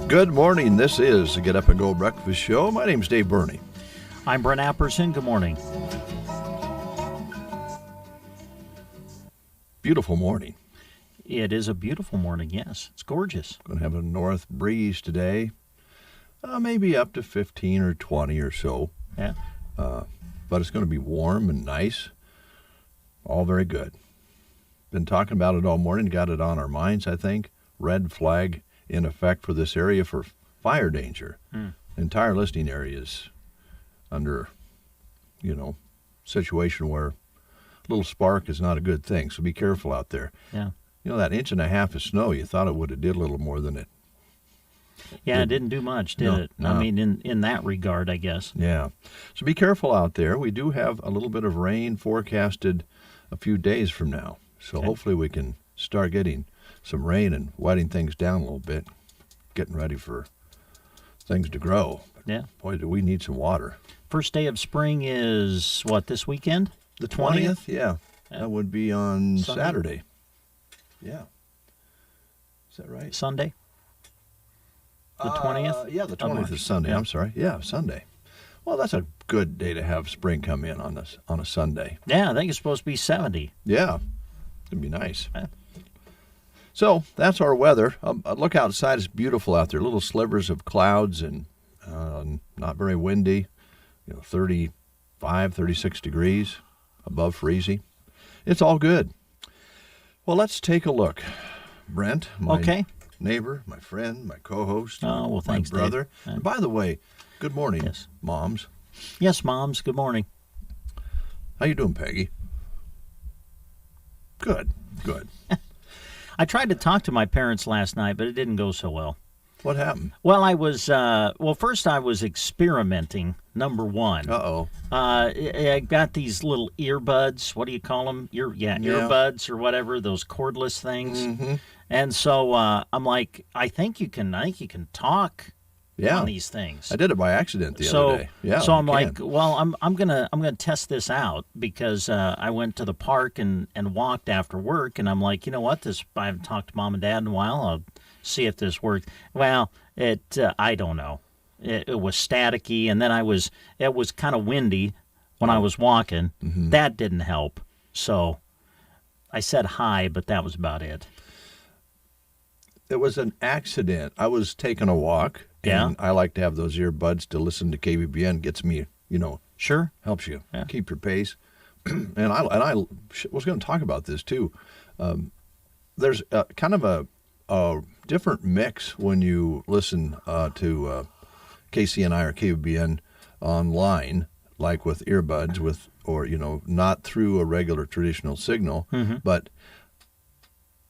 Good morning. This is the Get Up and Go Breakfast Show. My name's Dave Burney. I'm Brent Apperson. Good morning. Beautiful morning. It is a beautiful morning, yes. It's gorgeous. Going to have a north breeze today, maybe up to 15 or 20 or so. Yeah. But it's going to be warm and nice. All very good. Been talking about it all morning. Got it on our minds, I think. Red flag in effect for this area for fire danger. Entire listening area is under, situation where a little spark is not a good thing. So be careful out there. Yeah. That inch and a half of snow, you thought it would have did a little more than it. Yeah, it didn't do much, did it? No. I mean, in that regard, I guess. Yeah. So be careful out there. We do have a little bit of rain forecasted a few days from now. So hopefully we can start getting some rain and wetting things down a little bit, getting ready for things to grow. Yeah. Boy, do we need some water. First day of spring is, what, this weekend? The 20th? Yeah. That would be on Sunday? Saturday. Yeah. Is that right? Sunday? The 20th? Yeah, the 20th is Sunday. Yeah. I'm sorry. Yeah, Sunday. Well, that's a good day to have spring come in on a Sunday. Yeah, I think it's supposed to be 70. Yeah. It'd be nice. Yeah. So that's our weather. Look outside. It's beautiful out there. Little slivers of clouds and not very windy. 35, 36 degrees above freezing. It's all good. Well, let's take a look. Brent, my neighbor, my friend, my co-host, thanks, my brother. Dave. And by the way, good morning, Yes. moms. Yes, Moms. Good morning. How you doing, Peggy? Good. I tried to talk to my parents last night, but it didn't go so well. What happened? Well, first I was experimenting, number one. Uh-oh. I got these little earbuds. What do you call them? Earbuds or whatever, those cordless things. Mm-hmm. And so I'm like, I think you can talk on these things. I did it by accident the other day. Yeah. So I'm like, well, I'm gonna test this out because I went to the park and walked after work, and I'm like, you know what? I haven't talked to Mom and Dad in a while. I'll see if this works. Well, I don't know. It was staticky, and then it was kind of windy when I was walking. Mm-hmm. That didn't help. So I said hi, but that was about it. It was an accident. I was taking a walk, and I like to have those earbuds to listen to KBBN. Gets me, Sure. helps you keep your pace. And I was going to talk about this too. There's kind of a different mix when you listen to KCNI or KBBN online, like with earbuds, or not through a regular traditional signal, but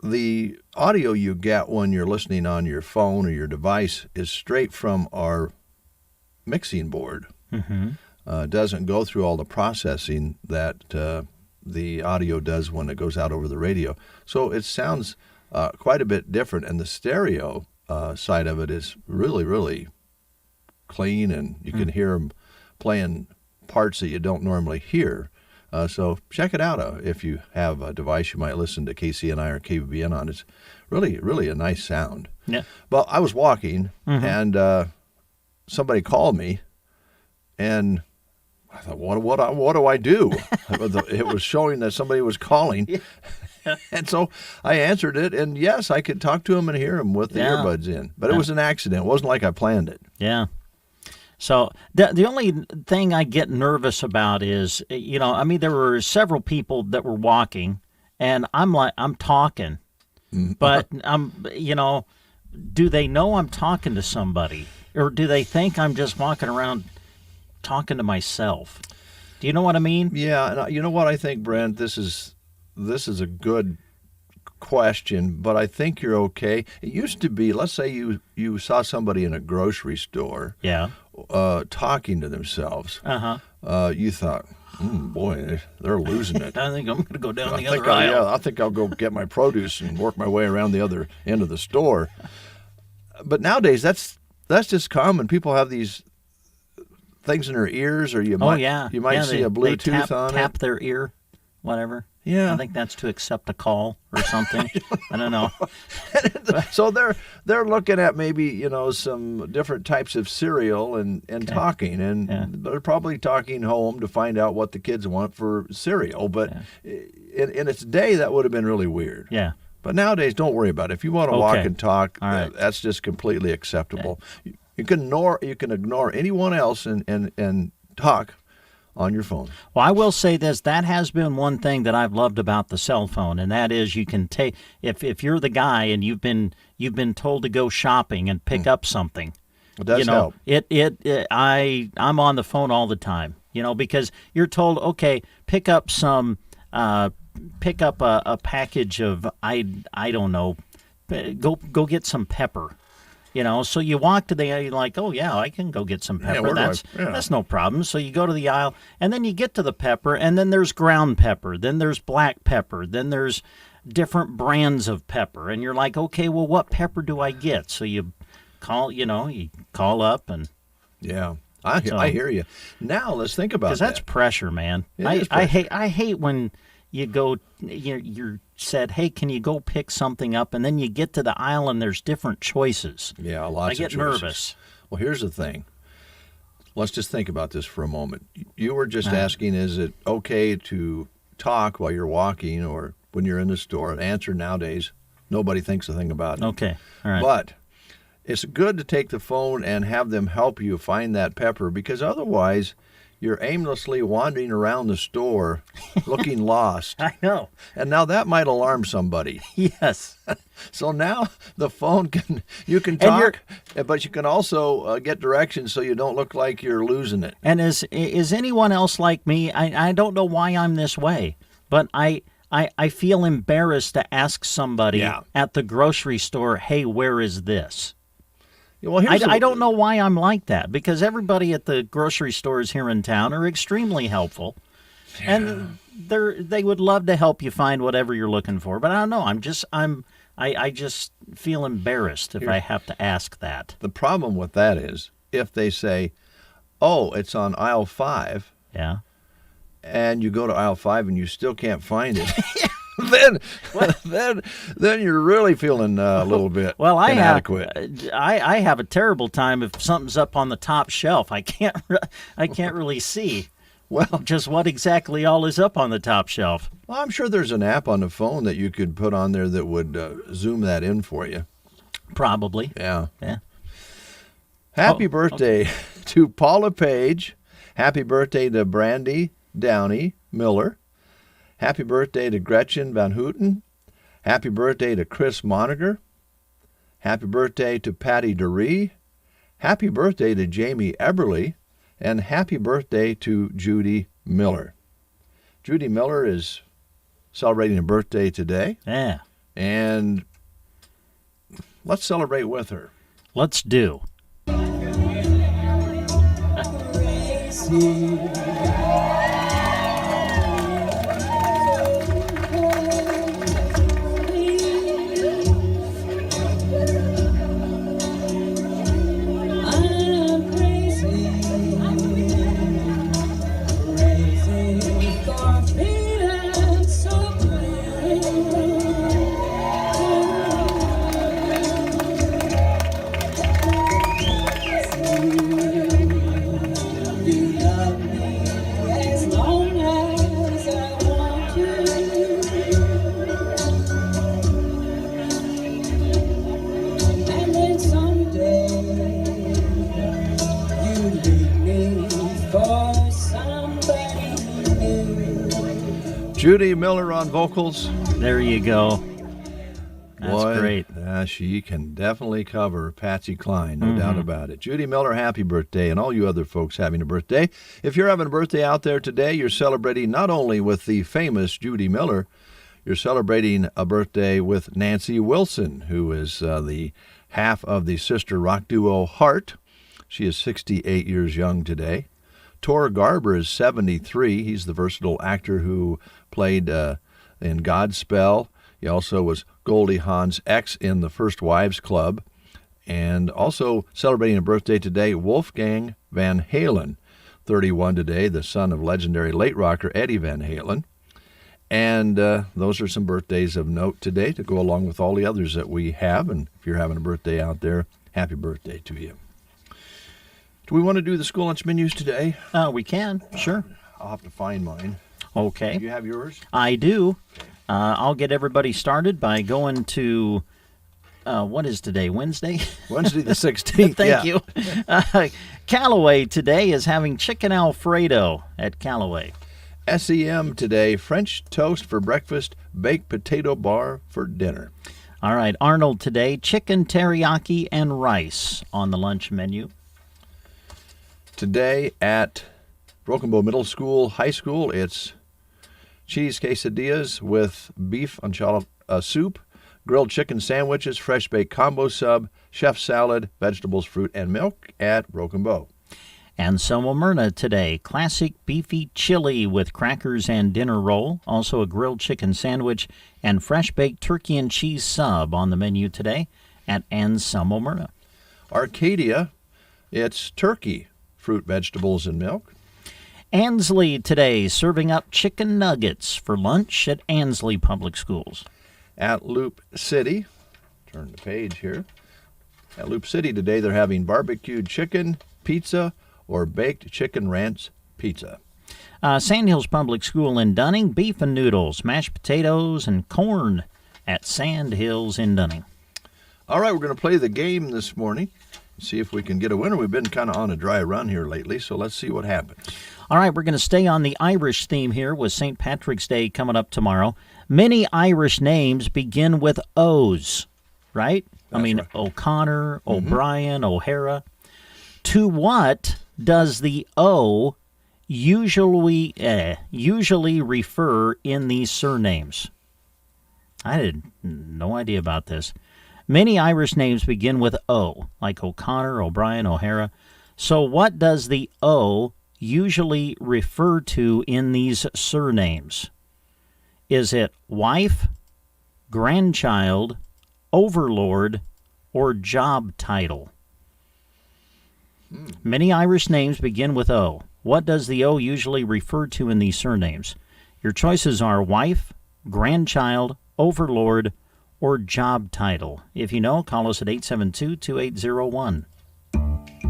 the audio you get when you're listening on your phone or your device is straight from our mixing board. Doesn't go through all the processing that the audio does when it goes out over the radio. So it sounds quite a bit different, and the stereo side of it is really, really clean, and you can hear them playing parts that you don't normally hear. So check it out if you have a device you might listen to KCNI or KBBN on. It's really, really a nice sound. Yeah. Well, I was walking, and somebody called me, and I thought, what do I do? It was showing that somebody was calling. And so I answered it, and yes, I could talk to him and hear him with the earbuds in. But it was an accident. It wasn't like I planned it. Yeah. So the only thing I get nervous about is, there were several people that were walking, and I'm talking, but do they know I'm talking to somebody, or do they think I'm just walking around talking to myself? Do you know what I mean? Yeah, and you know what I think, Brent? This is a good question, but I think you're okay. It used to be, let's say you saw somebody in a grocery store Yeah. talking to themselves. Uh-huh. You thought, boy, they're losing it. I think I'm going to go down the other aisle. Yeah, I think I'll go get my produce and work my way around the other end of the store. But nowadays, that's just common. People have these things in their ears, or you might see a Bluetooth on it. Tap their ear, whatever. Yeah. I think that's to accept a call or something. I don't know. So they're looking at maybe, some different types of cereal and talking, and they're probably talking home to find out what the kids want for cereal. But in its day, that would have been really weird. Yeah. But nowadays, don't worry about it. If you want to walk and talk, All right. that's just completely acceptable. Okay. You can ignore anyone else and talk on your phone. Well, I will say this. That has been one thing that I've loved about the cell phone, and that is you can take if you're the guy and you've been told to go shopping and pick up something. It does help. I'm on the phone all the time, because you're told, okay, pick up a package of I don't know, go get some pepper. So you walk to you're like, oh, yeah, I can go get some pepper. That's no problem. So you go to the aisle, and then you get to the pepper, and then there's ground pepper, then there's black pepper, then there's different brands of pepper. And you're like, okay, well, what pepper do I get? So you call up and... Yeah, I hear you. Now let's think about that. Because that's pressure, man. I hate when you go, you're said, hey, can you go pick something up? And then you get to the aisle and there's different choices. Yeah, lots of choices. I get nervous. Well, here's the thing. Let's just think about this for a moment. You were just asking, is it okay to talk while you're walking or when you're in the store? The answer nowadays, nobody thinks a thing about it. Okay, all right. But it's good to take the phone and have them help you find that pepper, because otherwise you're aimlessly wandering around the store looking lost. I know. And now that might alarm somebody. Yes. So now the phone you can talk, but you can also get directions so you don't look like you're losing it. And is anyone else like me? I don't know why I'm this way, but I feel embarrassed to ask somebody at the grocery store, hey, where is this? Well, I don't know why I'm like that, because everybody at the grocery stores here in town are extremely helpful, and they would love to help you find whatever you're looking for. But I don't know. I just feel embarrassed if I have to ask that. The problem with that is if they say, "Oh, it's on aisle 5," and you go to aisle 5 and you still can't find it. Then you're really feeling a little bit inadequate. I have a terrible time if something's up on the top shelf. I can't really see just what exactly all is up on the top shelf. Well, I'm sure there's an app on the phone that you could put on there that would zoom that in for you. Probably. Yeah. Happy birthday to Paula Page. Happy birthday to Brandy Downey Miller. Happy birthday to Gretchen Van Houten. Happy birthday to Chris Moniger. Happy birthday to Patty DeRee. Happy birthday to Jamie Eberly. And happy birthday to Judy Miller. Judy Miller is celebrating a birthday today. Yeah. And let's celebrate with her. Let's do. Judy Miller on vocals. There you go. That's great. She can definitely cover Patsy Cline, no doubt about it. Judy Miller, happy birthday, and all you other folks having a birthday. If you're having a birthday out there today, you're celebrating not only with the famous Judy Miller, you're celebrating a birthday with Nancy Wilson, who is the half of the sister rock duo Heart. She is 68 years young today. Tor Garber is 73. He's the versatile actor who played in Godspell. He also was Goldie Hawn's ex in The First Wives Club. And also celebrating a birthday today, Wolfgang Van Halen, 31 today, the son of legendary late rocker Eddie Van Halen. And those are some birthdays of note today to go along with all the others that we have. And if you're having a birthday out there, happy birthday to you. Do we want to do the school lunch menus today? We can, sure. I'll have to find mine. Okay. Do you have yours? I do. I'll get everybody started by going to, what is today, Wednesday? Wednesday the 16th. Thank you. Callaway today is having chicken Alfredo at Callaway. SEM today, French toast for breakfast, baked potato bar for dinner. All right, Arnold today, chicken teriyaki and rice on the lunch menu. Today at Broken Bow Middle School, High School, it's cheese quesadillas with beef enchilada soup, grilled chicken sandwiches, fresh baked combo sub, chef salad, vegetables, fruit, and milk at Broken Bow. And Selma Myrna today, classic beefy chili with crackers and dinner roll, also a grilled chicken sandwich, and fresh baked turkey and cheese sub on the menu today at Anselmo Myrna. Arcadia, it's turkey, fruit, vegetables, and milk. Ansley today, serving up chicken nuggets for lunch at Ansley Public Schools. At Loop City, turn the page here. At Loop City today, they're having barbecued chicken, pizza, or baked chicken ranch pizza. Sandhills Public School in Dunning, beef and noodles, mashed potatoes, and corn at Sandhills in Dunning. All right, we're going to play the game this morning. See if we can get a winner. We've been kind of on a dry run here lately, so let's see what happens. All right, we're going to stay on the Irish theme here with St. Patrick's Day coming up tomorrow. Many Irish names begin with O's, right? Right. O'Connor, O'Brien, O'Hara. To what does the O usually refer in these surnames? I had no idea about this. Many Irish names begin with O, like O'Connor, O'Brien, O'Hara. So what does the O usually refer to in these surnames? Is it wife, grandchild, overlord, or job title? Many Irish names begin with O. What does the O usually refer to in these surnames? Your choices are wife, grandchild, overlord, or job title. If you know, call us at 872-2801.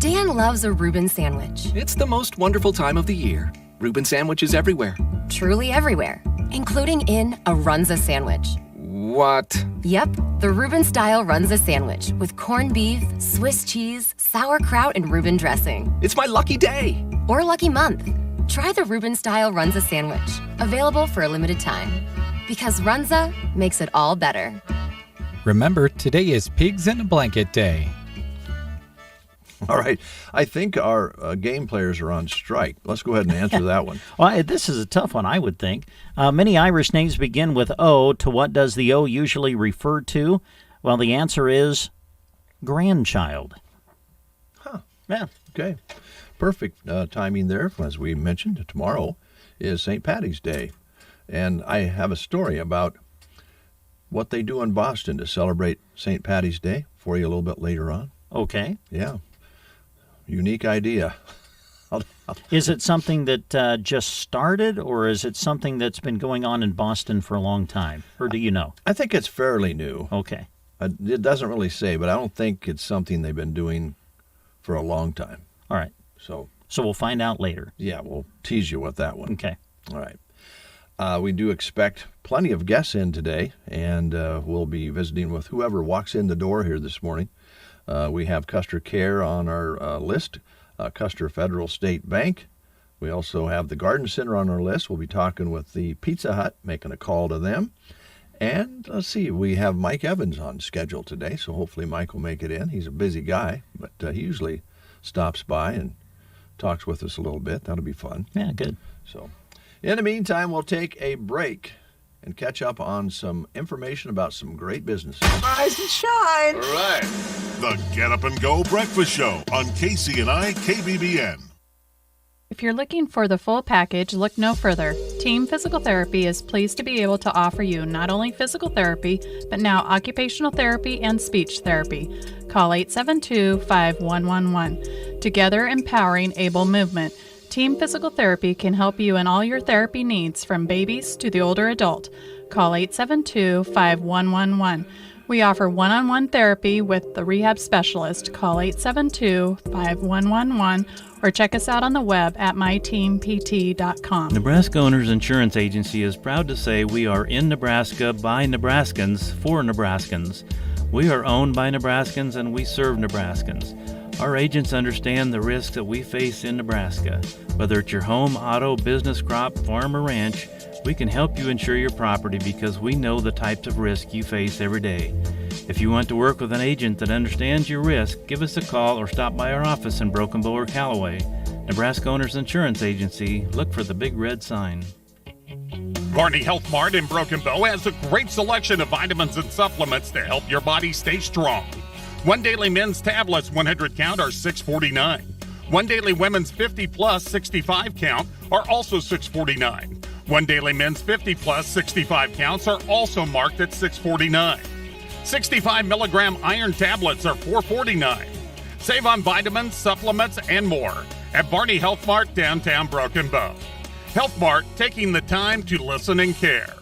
Dan loves a Reuben sandwich. It's the most wonderful time of the year. Reuben sandwiches everywhere. Truly everywhere, including in a Runza sandwich. What? Yep, the Reuben-style Runza sandwich with corned beef, Swiss cheese, sauerkraut, and Reuben dressing. It's my lucky day. Or lucky month. Try the Reuben-style Runza sandwich, available for a limited time. Because Runza makes it all better. Remember, today is Pigs in a Blanket Day. All right. I think our game players are on strike. Let's go ahead and answer that one. Well, this is a tough one, I would think. Many Irish names begin with O. To what does the O usually refer to? Well, the answer is grandchild. Huh. Yeah. Okay. Perfect timing there. As we mentioned, tomorrow is St. Patty's Day. And I have a story about what they do in Boston to celebrate St. Patty's Day for you a little bit later on. Okay. Yeah. Unique idea. Is it something that just started, or is it something that's been going on in Boston for a long time? Or do you know? I think it's fairly new. Okay. It doesn't really say, but I don't think it's something they've been doing for a long time. All right. So we'll find out later. Yeah, we'll tease you with that one. Okay. All right. We do expect plenty of guests in today, and we'll be visiting with whoever walks in the door here this morning. We have Custer Care on our list, Custer Federal State Bank. We also have the Garden Center on our list. We'll be talking with the Pizza Hut, making a call to them. And let's see, we have Mike Evans on schedule today, so hopefully Mike will make it in. He's a busy guy, but he usually stops by and talks with us a little bit. That'll be fun. Yeah, good. So, in the meantime, we'll take a break. and catch up on some information about some great businesses. Rise and shine. All right. The Get Up and Go Breakfast Show on KCNI KBBN. If you're looking for the full package, look no further. Team Physical Therapy is pleased to be able to offer you not only physical therapy, but now occupational therapy and speech therapy. Call 872-5111. Together empowering able movement. Team Physical Therapy can help you in all your therapy needs from babies to the older adult. Call 872-5111. We offer one-on-one therapy with the rehab specialist. Call 872-5111 or check us out on the web at myteampt.com. Nebraska Owners Insurance Agency is proud to say we are in Nebraska by Nebraskans for Nebraskans. We are owned by Nebraskans and we serve Nebraskans. Our agents understand the risks that we face in Nebraska. Whether it's your home, auto, business, crop, farm, or ranch, we can help you insure your property because we know the types of risk you face every day. If you want to work with an agent that understands your risk, give us a call or stop by our office in Broken Bow or Callaway. Nebraska Owners Insurance Agency, look for the big red sign. Barney Health Mart in Broken Bow has a great selection of vitamins and supplements to help your body stay strong. One Daily Men's Tablets 100 count are $6.49. One Daily Women's 50 plus 65 count are also $6.49. One Daily Men's 50 plus 65 counts are also marked at $6.49. 65 milligram iron tablets are $4.49. Save on vitamins, supplements, and more at Barney Health Mart, downtown Broken Bow. Health Mart, taking the time to listen and care.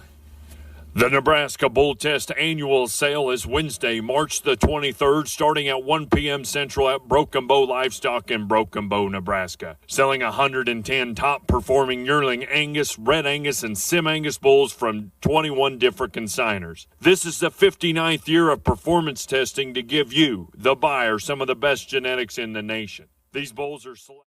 The Nebraska Bull Test annual sale is Wednesday, March the 23rd, starting at 1 p.m. Central at Broken Bow Livestock in Broken Bow, Nebraska. Selling 110 top-performing yearling Angus, Red Angus, and Sim Angus bulls from 21 different consigners. This is the 59th year of performance testing to give you, the buyer, some of the best genetics in the nation. These bulls are selected.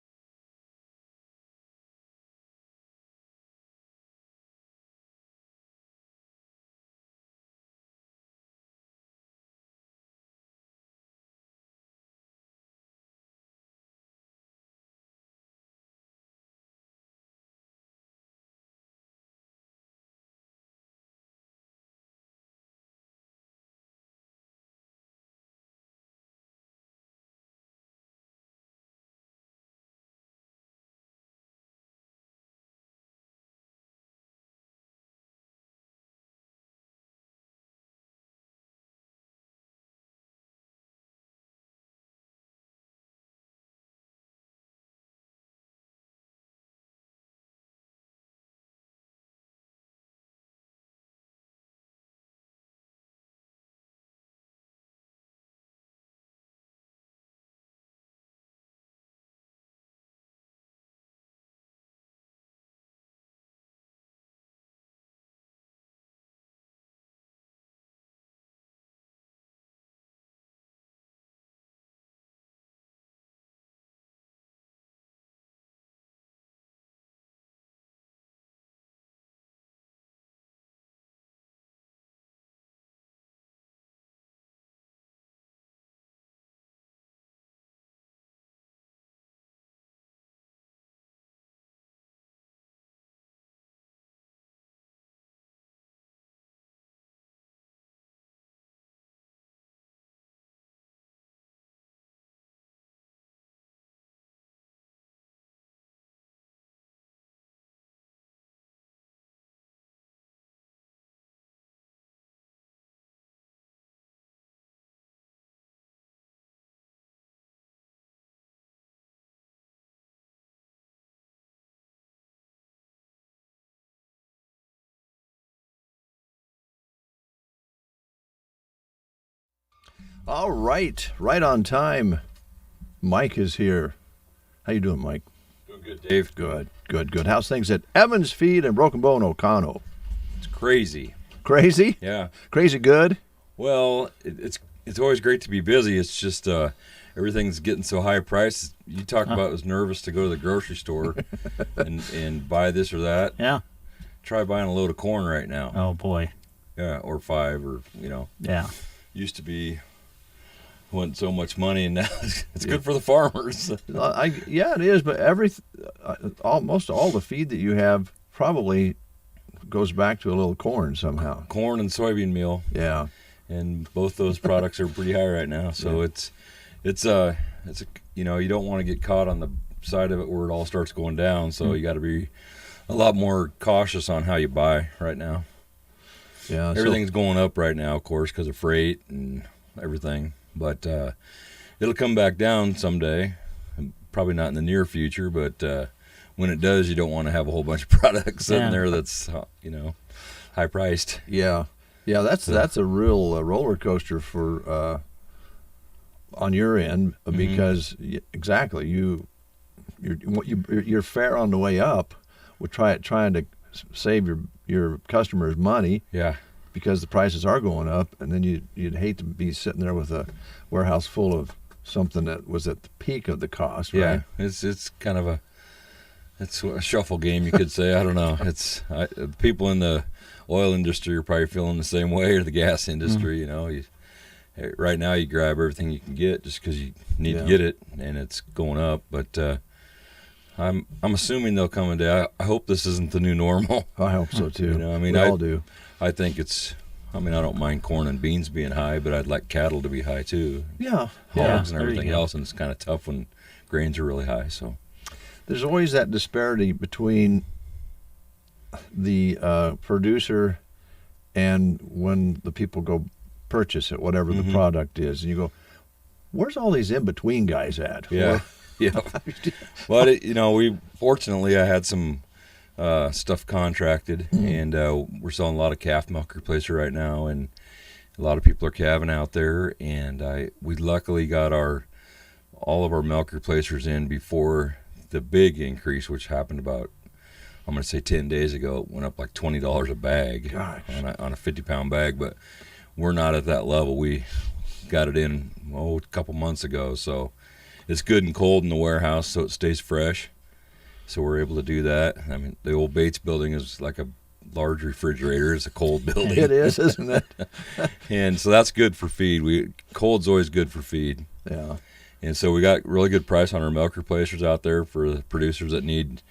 All right, right on time. Mike is here. How you doing, Mike? Doing good, Dave. Good. How's things at Evans Feed and Broken Bow and O'Connell? It's crazy. Crazy? Yeah. Crazy good? Well, it's always great to be busy. It's just everything's getting so high priced. You talk about was nervous to go to the grocery store and buy this or that. Yeah. Try buying a load of corn right now. Oh, boy. Yeah, or 5 or, Yeah. Used to be wasn't so much money, and now it's good for the farmers. Yeah, it is, but most all the feed that you have probably goes back to a little corn somehow. Corn and soybean meal. Yeah. And both those products are pretty high right now. So it's you know, you don't want to get caught on the side of it where it all starts going down. So you got to be a lot more cautious on how you buy right now. Yeah. Everything's going up right now, of course, because of freight and everything. But it'll come back down someday. Probably not in the near future, but when it does, you don't want to have a whole bunch of products sitting there that's, you know, high priced. Yeah. Yeah, that's a real roller coaster for on your end because exactly you're fair on the way up with trying to save your customers money. Yeah. Because the prices are going up, and then you'd hate to be sitting there with a warehouse full of something that was at the peak of the cost. Right? Yeah, it's kind of a shuffle game, you could say. I don't know. People in the oil industry are probably feeling the same way, or the gas industry. You know, right now you grab everything you can get just because you need to get it, and it's going up. But I'm assuming they'll come into. I hope this isn't the new normal. I hope so too. You know, I mean, we all do. I think it's. I mean, I don't mind corn and beans being high, but I'd like cattle to be high too. Yeah, hogs and everything else, and it's kind of tough when grains are really high. So there's always that disparity between the producer and when the people go purchase it, whatever the product is, and you go, "Where's all these in between guys at?" Yeah, yeah. Well, you know, fortunately I had some stuff contracted, and we're selling a lot of calf milk replacer right now, and a lot of people are calving out there, and we luckily got all of our milk replacers in before the big increase, which happened about, I'm going to say 10 days ago. It went up like $20 a bag on a 50-pound bag, but we're not at that level. We got it in a couple months ago, so it's good and cold in the warehouse, so it stays fresh. So we're able to do that. I mean, the old Bates building is like a large refrigerator. It's a cold building. It is, isn't it? And so that's good for feed. Cold's always good for feed. Yeah. And so we got really good price on our milk replacers out there for the producers that need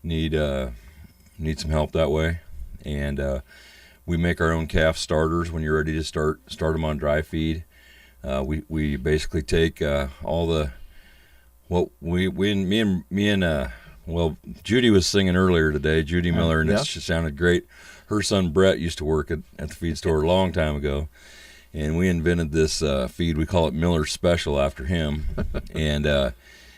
some help that way. And we make our own calf starters when you're ready to start them on dry feed. We basically take all the well, Judy was singing earlier today, Judy Miller, and it sounded great. Her son Brett used to work at the feed store a long time ago, and we invented this feed. We call it Miller Special after him, and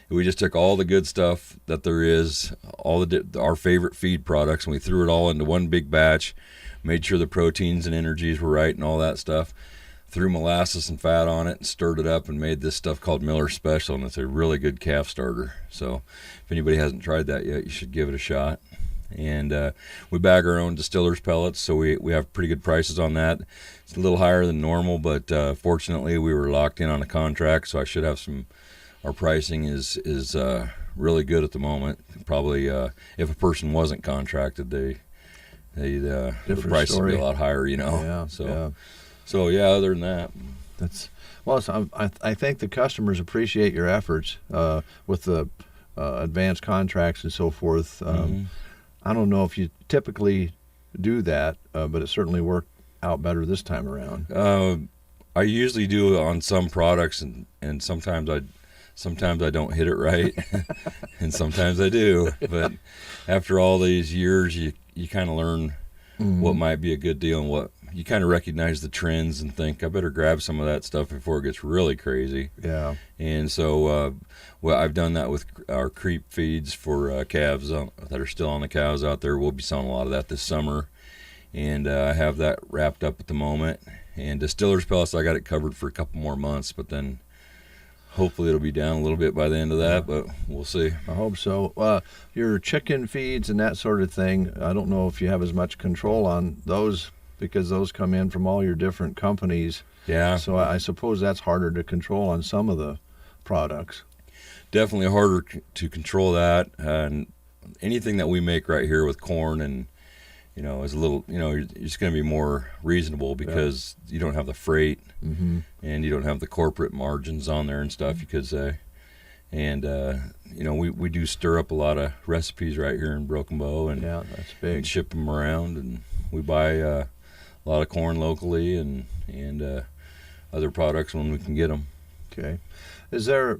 we just took all the good stuff that there is, our favorite feed products, and we threw it all into one big batch, made sure the proteins and energies were right and all that stuff. Threw molasses and fat on it and stirred it up and made this stuff called Miller Special, and it's a really good calf starter. So if anybody hasn't tried that yet, you should give it a shot. And we bag our own distillers pellets, so we have pretty good prices on that. It's a little higher than normal, but fortunately we were locked in on a contract, so I should have our pricing is really good at the moment. Probably if a person wasn't contracted, the price would be a lot higher, you know. Yeah, So other than that, I think the customers appreciate your efforts with the advanced contracts and so forth. I don't know if you typically do that, but it certainly worked out better this time around. I usually do on some products, and sometimes I don't hit it right, and sometimes I do. But after all these years, you kind of learn what might be a good deal and what. You kind of recognize the trends and think, I better grab some of that stuff before it gets really crazy. Yeah. And so, I've done that with our creep feeds for calves that are still on the cows out there. We'll be selling a lot of that this summer. And I have that wrapped up at the moment. And distillers pellets, I got it covered for a couple more months, but then hopefully it'll be down a little bit by the end of that, but we'll see. I hope so. Your chicken feeds and that sort of thing, I don't know if you have as much control on those because those come in from all your different companies. Yeah. So I suppose that's harder to control on some of the products. Definitely harder to control that. And anything that we make right here with corn and, is a little, you're just going to be more reasonable because you don't have the freight and you don't have the corporate margins on there and stuff, you could say. And we do stir up a lot of recipes right here in Broken Bow, and yeah, that's big. And ship them around, and we buy a lot of corn locally and other products when we can get them. Okay. Is there,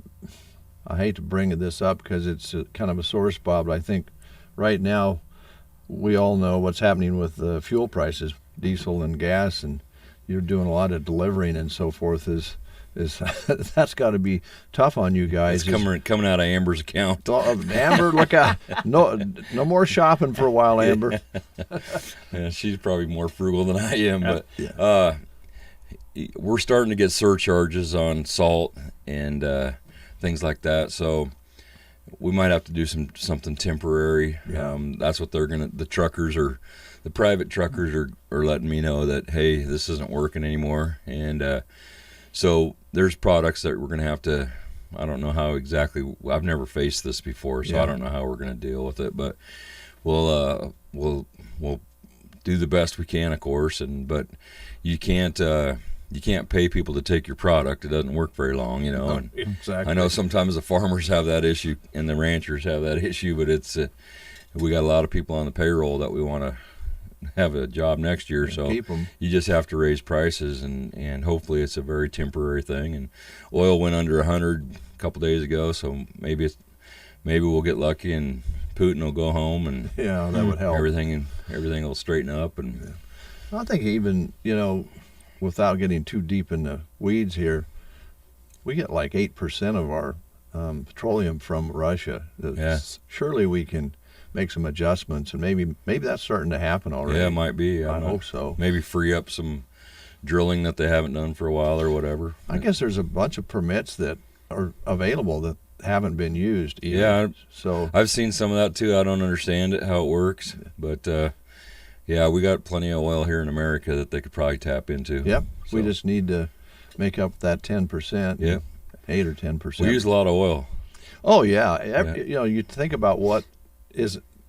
I hate to bring this up because it's kind of a sore spot, but I think right now we all know what's happening with fuel prices, diesel and gas, and you're doing a lot of delivering and so forth. Is that's got to be tough on you guys. It's coming out of Amber's account. Amber, look out! No more shopping for a while, Amber. Yeah, she's probably more frugal than I am, but yeah. We're starting to get surcharges on salt and things like that. So we might have to do something temporary. Yeah. That's what the private truckers are letting me know that, hey, this isn't working anymore. And so there's products that we're going to have to, I don't know how exactly, I've never faced this before, so I don't know how we're going to deal with it, but we'll do the best we can, of course, but you can't pay people to take your product. It doesn't work very long, No, and exactly. I know sometimes the farmers have that issue and the ranchers have that issue, but it's we got a lot of people on the payroll that we want to have a job next year, so keep 'em. You just have to raise prices, and hopefully it's a very temporary thing. And oil went under 100 a couple days ago, so maybe we'll get lucky and Putin will go home, and yeah, that would help. Everything will straighten up. And I think even without getting too deep in the weeds here, we get like 8% of our petroleum from Russia. Surely we can make some adjustments, and maybe that's starting to happen already. Yeah, it might be. I hope so. Maybe free up some drilling that they haven't done for a while or whatever. I guess there's a bunch of permits that are available that haven't been used either. Yeah, so I've seen some of that too. I don't understand it, how it works, but we got plenty of oil here in America that they could probably tap into. Yep, so we just need to make up that 10%. Yep, 8 or 10%. We use a lot of oil. Oh yeah, you think about what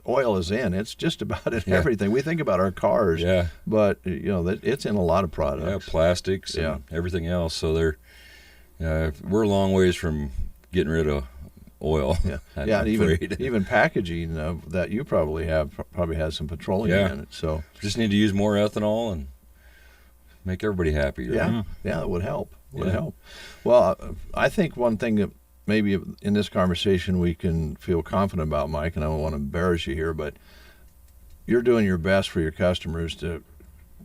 oil is in. It's just about in everything. We think about our cars, but it's in a lot of products. Yeah, plastics and everything else. So we're a long ways from getting rid of oil. Yeah, even packaging that you probably has some petroleum in it. So just need to use more ethanol and make everybody happy. Right? Yeah, it would help. Help. Well, I think one thing that maybe in this conversation we can feel confident about, Mike, and I don't want to embarrass you here, but you're doing your best for your customers to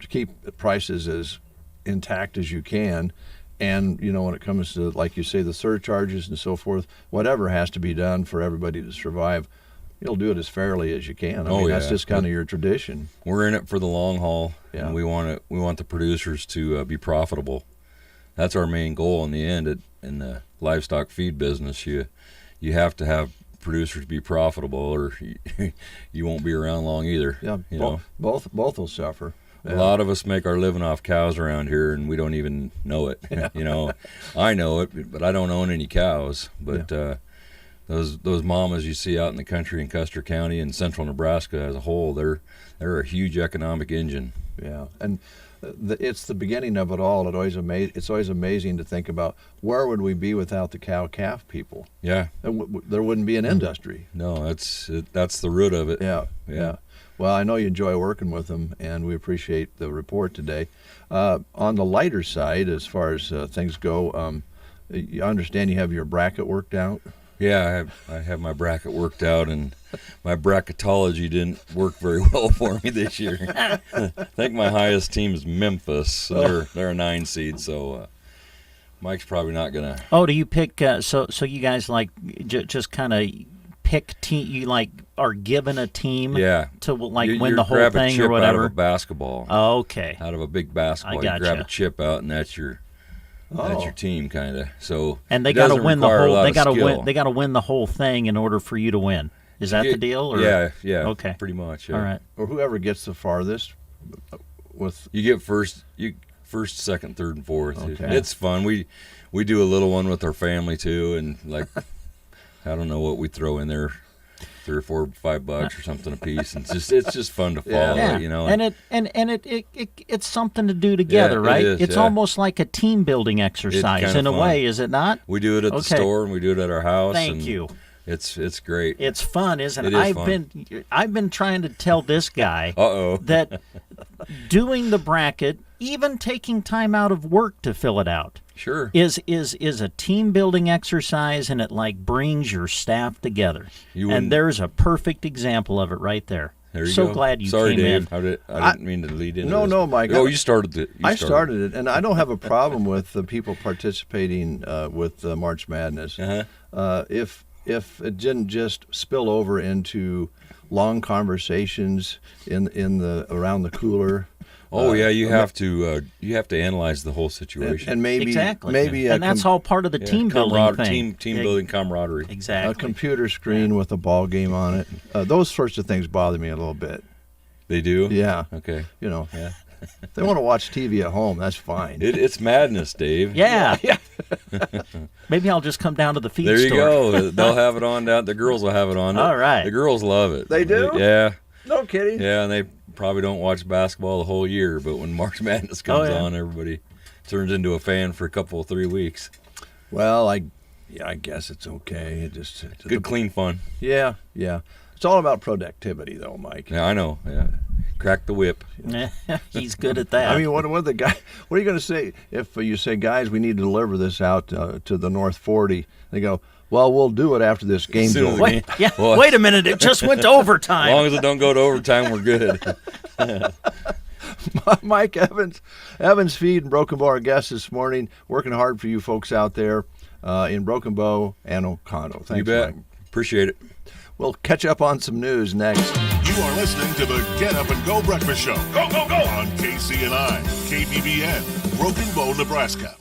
keep prices as intact as you can. And, when it comes to, like you say, the surcharges and so forth, whatever has to be done for everybody to survive, you'll do it as fairly as you can. I mean, that's just kind of your tradition. We're in it for the long haul, and we want the producers to be profitable. That's our main goal in the end. In the livestock feed business, you have to have producers be profitable, or you won't be around long either. Yeah, both will suffer. A lot of us make our living off cows around here, and we don't even know it. I know it, but I don't own any cows. But those mamas you see out in the country in Custer County and central Nebraska as a whole, they're a huge economic engine. Yeah, and it's the beginning of it all. It's always amazing to think about where would we be without the cow-calf people. Yeah, there wouldn't be an industry. No, that's the root of it. Yeah. Well, I know you enjoy working with them, and we appreciate the report today. On the lighter side, as far as things go, I understand you have your bracket worked out. Yeah, I have my bracket worked out, and my bracketology didn't work very well for me this year. I think my highest team is Memphis. They're a 9 seed, so Mike's probably not gonna. Oh, do you pick? So you guys just kind of pick team? You are given a team? To win the whole thing or whatever. Out of a basketball. Oh, okay. Out of a big basketball, you grab a chip out, and that's your team, kind of. So and they got to win the whole. They got to win. They got to win the whole thing in order for you to win. Is that the deal? Or? Yeah. Okay. Pretty much. Yeah. All right. Or whoever gets the farthest. You get first, second, third, and fourth. Okay. It's fun. We do a little one with our family too, and I don't know what we throw in there. $3 or $4, $5 or something a piece, and it's just fun to follow. You know, and it's something to do together, right? It's almost like a team building exercise in a way, is it not? We do it at the store and we do it at our house. Thank you. It's great. It's fun, isn't it? I've been trying to tell this guy that doing the bracket, even taking time out of work to fill it out, is a team building exercise, and it like brings your staff together. And there's a perfect example of it right there. There you so go. glad you Sorry, came Dave. in. I didn't mean to lead into this. No, Mike. Oh, you started it. I started it, and I don't have a problem with the people participating with March Madness. If it didn't just spill over into long conversations in the around the cooler. You have to analyze the whole situation, and maybe and that's all part of the team building thing. Team building camaraderie. Exactly. A computer screen with a ball game on it. Those sorts of things bother me a little bit. They do? Yeah. Okay. You know. Yeah. They want to watch TV at home. That's fine. It's madness, Dave. Yeah. Maybe I'll just come down to the feed store. There you go. They'll have it on down. The girls will have it on. All right. The girls love it. They do? Yeah. No kidding. Yeah, and they probably don't watch basketball the whole year, but when March Madness comes on, everybody turns into a fan for a couple of 3 weeks. Well, I guess it's okay. It's good, clean fun. Yeah. It's all about productivity, though, Mike. Yeah, I know. Yeah. Crack the whip. He's good at that. I mean, what are you going to say if you say, guys, we need to deliver this out to the North 40? They go, well, we'll do it after this game's over. Wait a minute. It just went to overtime. As long as it don't go to overtime, we're good. Mike Evans Feed and Broken Bow, our guest this morning, working hard for you folks out there in Broken Bow and Oconto. Thanks, you bet. Mike. Appreciate it. We'll catch up on some news next. You are listening to the Get Up and Go Breakfast Show. Go, go, go! On KCNI, KBBN, Broken Bow, Nebraska.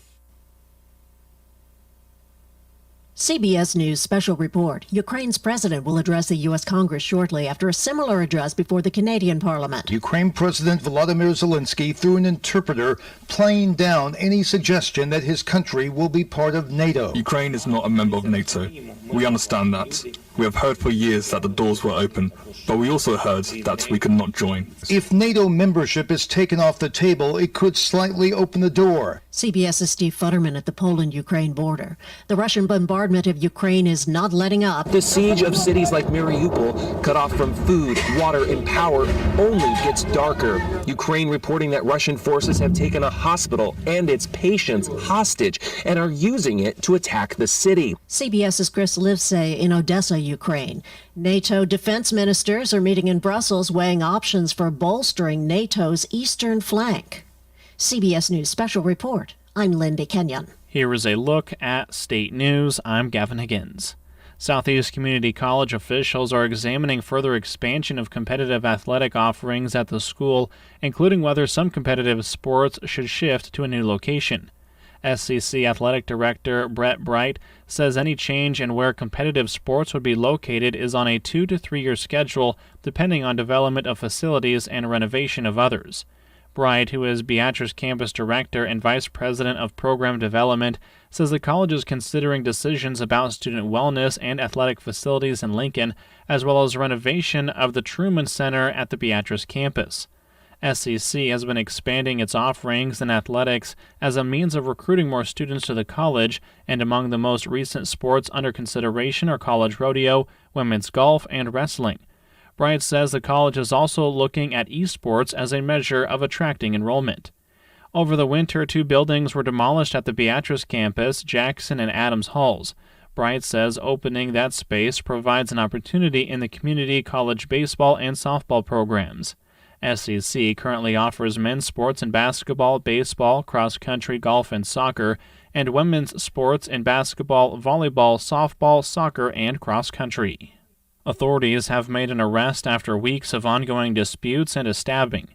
CBS News special report. Ukraine's president will address the U.S. Congress shortly after a similar address before the Canadian Parliament. Ukraine President Volodymyr Zelensky, through an interpreter, playing down any suggestion that his country will be part of NATO. Ukraine is not a member of NATO. We understand that. We have heard for years that the doors were open, but we also heard that we could not join. If NATO membership is taken off the table, it could slightly open the door. CBS's Steve Futterman at the Poland-Ukraine border. The Russian bombardment of Ukraine is not letting up. The siege of cities like Mariupol, cut off from food, water, and power, only gets darker. Ukraine reporting that Russian forces have taken a hospital and its patients hostage and are using it to attack the city. CBS's Chris Livesay in Odessa, Ukraine. NATO defense ministers are meeting in Brussels weighing options for bolstering NATO's eastern flank. CBS News Special Report. I'm Lindy Kenyon. Here is a look at state news. I'm Gavin Higgins. Southeast Community College officials are examining further expansion of competitive athletic offerings at the school, including whether some competitive sports should shift to a new location. SCC Athletic Director Brett Bright says any change in where competitive sports would be located is on a 2 to 3 year schedule, depending on development of facilities and renovation of others. Bright, who is Beatrice Campus Director and Vice President of Program Development, says the college is considering decisions about student wellness and athletic facilities in Lincoln, as well as renovation of the Truman Center at the Beatrice campus. SCC has been expanding its offerings in athletics as a means of recruiting more students to the college, and among the most recent sports under consideration are college rodeo, women's golf, and wrestling. Bright says the college is also looking at esports as a measure of attracting enrollment. Over the winter, 2 buildings were demolished at the Beatrice campus, Jackson and Adams Halls. Bright says opening that space provides an opportunity in the community college baseball and softball programs. SCC currently offers men's sports in basketball, baseball, cross-country, golf, and soccer, and women's sports in basketball, volleyball, softball, soccer, and cross-country. Authorities have made an arrest after weeks of ongoing disputes and a stabbing.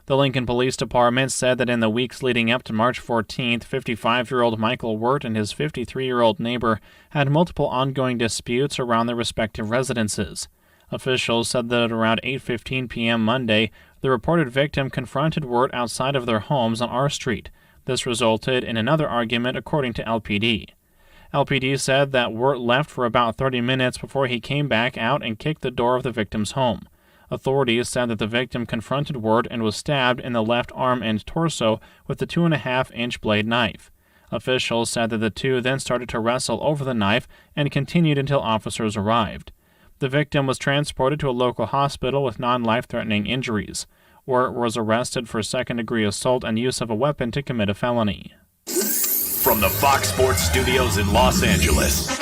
The Lincoln Police Department said that in the weeks leading up to March 14th, 55-year-old Michael Wirt and his 53-year-old neighbor had multiple ongoing disputes around their respective residences. Officials said that at around 8:15 p.m. Monday, the reported victim confronted Wirt outside of their homes on R Street. This resulted in another argument, according to LPD. LPD said that Wirt left for about 30 minutes before he came back out and kicked the door of the victim's home. Authorities said that the victim confronted Wirt and was stabbed in the left arm and torso with the 2.5-inch blade knife. Officials said that the two then started to wrestle over the knife and continued until officers arrived. The victim was transported to a local hospital with non-life-threatening injuries. Wirt was arrested for second-degree assault and use of a weapon to commit a felony. From the Fox Sports Studios in Los Angeles,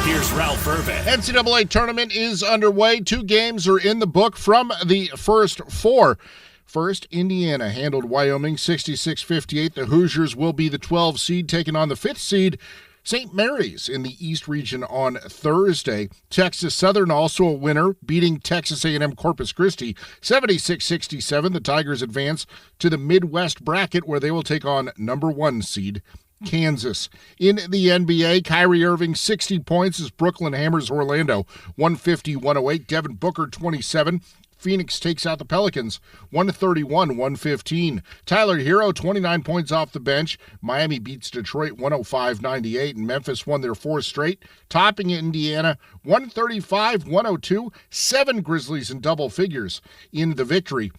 here's Ralph Irvin. NCAA tournament is underway. 2 games are in the book from the first 4. First, Indiana handled Wyoming 66-58. The Hoosiers will be the 12 seed taking on the 5th seed, St. Mary's, in the East region on Thursday. Texas Southern also a winner, beating Texas A&M Corpus Christi 76-67. The Tigers advance to the Midwest bracket where they will take on number 1 seed Kansas. In the NBA, Kyrie Irving 60 points as Brooklyn hammers Orlando 150-108. Devin Booker 27. Phoenix takes out the Pelicans 131-115. Tyler Hero 29 points off the bench. Miami beats Detroit 105-98, and Memphis won their 4th straight, topping Indiana 135-102. 7 Grizzlies in double figures in the victory.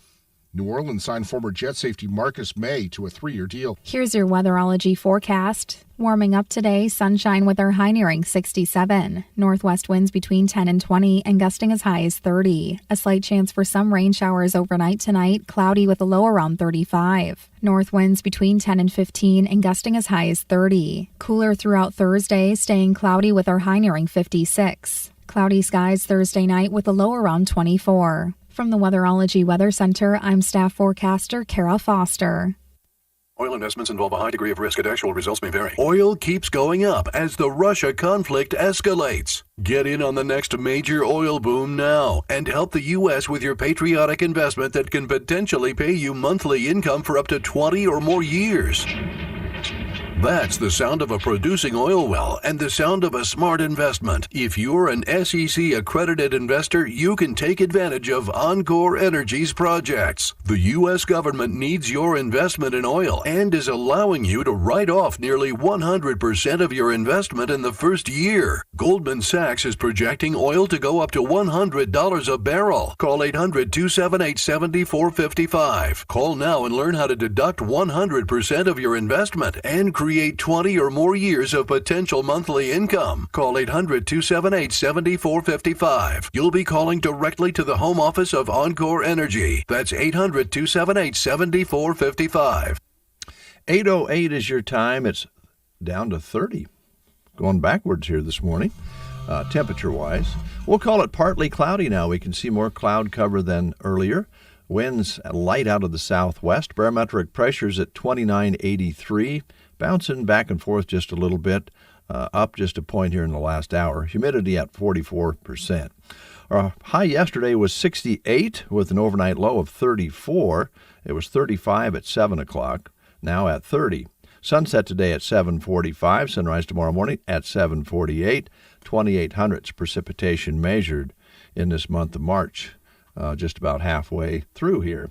New Orleans signed former Jet safety Marcus May to a 3-year deal. Here's your weatherology forecast. Warming up today, sunshine with our high nearing 67. Northwest winds between 10 and 20 and gusting as high as 30. A slight chance for some rain showers overnight tonight, cloudy with a low around 35. North winds between 10 and 15 and gusting as high as 30. Cooler throughout Thursday, staying cloudy with our high nearing 56. Cloudy skies Thursday night with a low around 24. From the Weatherology Weather Center, I'm staff forecaster Kara Foster. Oil investments involve a high degree of risk and actual results may vary. Oil keeps going up as the Russia conflict escalates. Get in on the next major oil boom now and help the U.S. with your patriotic investment that can potentially pay you monthly income for up to 20 or more years. That's the sound of a producing oil well and the sound of a smart investment. If you're an SEC accredited investor, you can take advantage of Encore Energy's projects. The U.S. government needs your investment in oil and is allowing you to write off nearly 100% of your investment in the first year. Goldman Sachs is projecting oil to go up to $100 a barrel. Call 800-278-7455. Call now and learn how to deduct 100% of your investment and create 20 or more years of potential monthly income. Call 800-278-7455. You'll be calling directly to the home office of Encore Energy. That's 800-278-7455. 8:08 is your time. It's down to 30. Going backwards here this morning, temperature-wise. We'll call it partly cloudy now. We can see more cloud cover than earlier. Winds light out of the southwest. Barometric pressures at 2983. Bouncing back and forth just a little bit, up just a point here in the last hour. Humidity at 44%. Our high yesterday was 68 with an overnight low of 34. It was 35 at 7 o'clock, now at 30. Sunset today at 7:45. Sunrise tomorrow morning at 7:48. 28 hundredths precipitation measured in this month of March, just about halfway through here.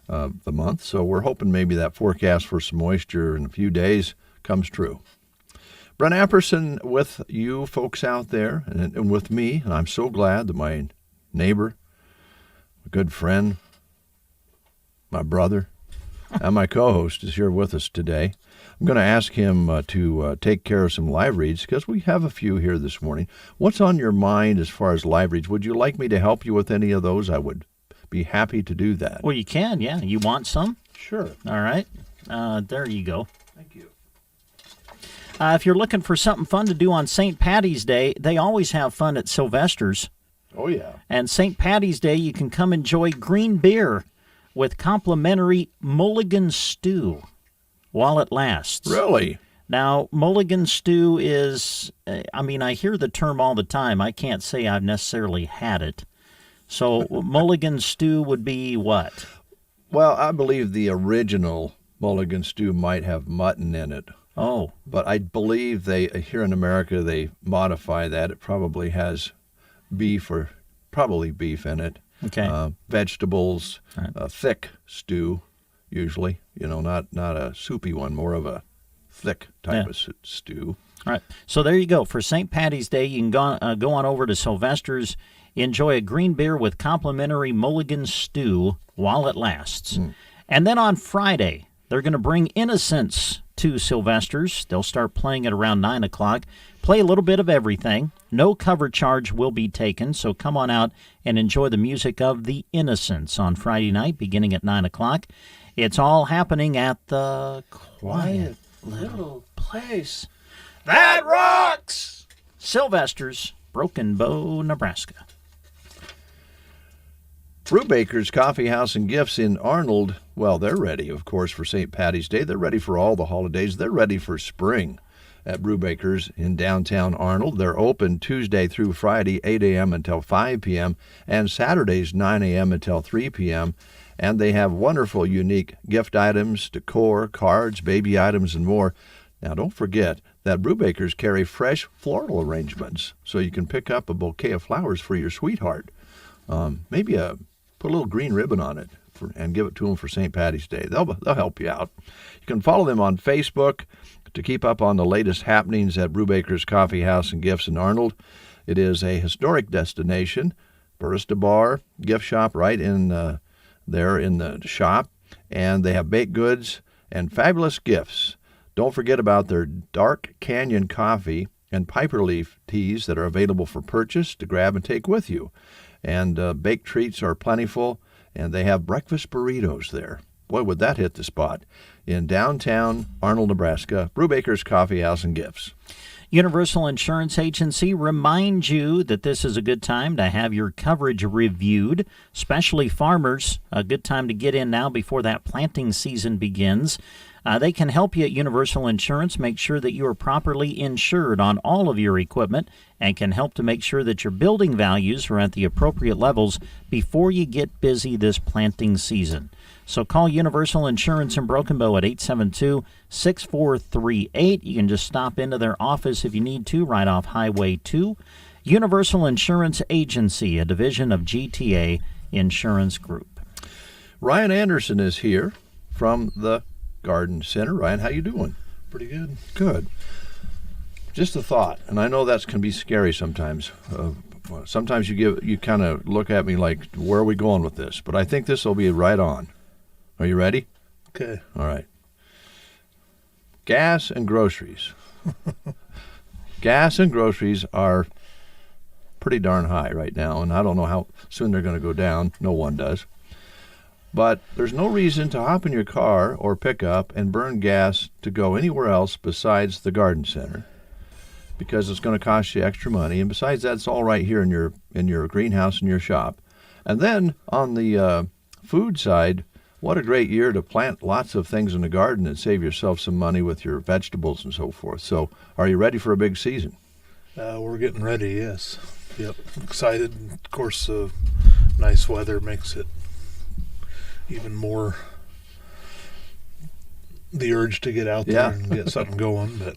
The month, so we're hoping maybe that forecast for some moisture in a few days comes true. Brent Apperson with you folks out there and with me, and I'm so glad that my neighbor, a good friend, my brother, and my co-host is here with us today. I'm going to ask him to take care of some live reads because we have a few here this morning. What's on your mind as far as live reads? Would you like me to help you with any of those? I would be happy to do that. Well, you can, yeah. You want some? Sure. All right. There you go. Thank you. If you're looking for something fun to do on St. Patty's Day, they always have fun at Sylvester's. Oh, yeah. And St. Patty's Day, you can come enjoy green beer with complimentary mulligan stew while it lasts. Really? Now, mulligan stew is, I hear the term all the time. I can't say I've necessarily had it. So mulligan stew would be what? Well, I believe the original mulligan stew might have mutton in it. Oh. But I believe here in America, they modify that. It probably has beef in it. Okay. Vegetables, right. A thick stew, usually. Not a soupy one, more of a thick type of stew. All right. So there you go. For St. Patty's Day, you can go on over to Sylvester's, enjoy a green beer with complimentary mulligan stew while it lasts. And then on Friday, they're going to bring Innocence to Sylvester's. They'll start playing at around 9 o'clock. Play a little bit of everything. No cover charge will be taken, so come on out and enjoy the music of the Innocents on Friday night beginning at 9 o'clock. It's all happening at the Quiet Little Place That Rocks! Sylvester's, Broken Bow, Nebraska. Brubaker's Coffee House and Gifts in Arnold, well, they're ready, of course, for St. Patty's Day. They're ready for all the holidays. They're ready for spring at Brubaker's in downtown Arnold. They're open Tuesday through Friday, 8 a.m. until 5 p.m., and Saturdays, 9 a.m. until 3 p.m., and they have wonderful, unique gift items, decor, cards, baby items, and more. Now, don't forget that Brubaker's carry fresh floral arrangements, so you can pick up a bouquet of flowers for your sweetheart. Maybe put a little green ribbon on it and give it to them for St. Patty's Day. They'll help you out. You can follow them on Facebook to keep up on the latest happenings at Brubaker's Coffee House and Gifts in Arnold. It is a historic destination, barista bar, gift shop right in there in the shop, and they have baked goods and fabulous gifts. Don't forget about their Dark Canyon coffee and Piper Leaf teas that are available for purchase to grab and take with you. And baked treats are plentiful, and they have breakfast burritos there. Boy, would that hit the spot. In downtown Arnold, Nebraska, Brubaker's Coffee House and Gifts. Universal Insurance Agency reminds you that this is a good time to have your coverage reviewed, especially farmers. A good time to get in now before that planting season begins. They can help you at Universal Insurance make sure that you are properly insured on all of your equipment and can help to make sure that your building values are at the appropriate levels before you get busy this planting season. So call Universal Insurance in Broken Bow at 872-6438. You can just stop into their office if you need to, right off Highway 2. Universal Insurance Agency, a division of GTA Insurance Group. Ryan Anderson is here from the Garden Center. Ryan, how you doing? Pretty good. Good. Just a thought, and I know that can be scary sometimes. Sometimes you kind of look at me like, where are we going with this? But I think this will be right on. Are you ready? Okay. All right. Gas and groceries. Gas and groceries are pretty darn high right now, and I don't know how soon they're going to go down. No one does. But there's no reason to hop in your car or pickup and burn gas to go anywhere else besides the garden center, because it's going to cost you extra money. And besides that, it's all right here in your greenhouse in your shop. And then on the food side, what a great year to plant lots of things in the garden and save yourself some money with your vegetables and so forth. So are you ready for a big season? We're getting ready, yes. Yep, excited. Of course, nice weather makes it even more the urge to get out there and get something going. But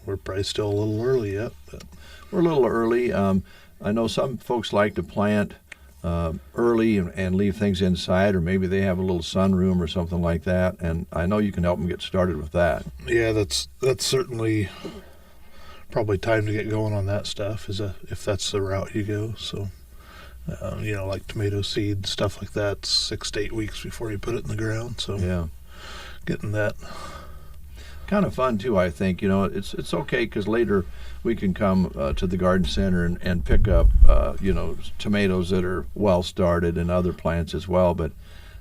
we're probably still a little early yet. But we're a little early. I know some folks like to plant early and leave things inside, or maybe they have a little sunroom or something like that, and I know you can help them get started with that. Yeah, that's certainly probably time to get going on that stuff, if that's the route you go. So like tomato seed, stuff like that, 6 to 8 weeks before you put it in the ground. So getting that kind of fun too, I think. It's okay because later we can come to the garden center and pick up tomatoes that are well started and other plants as well. But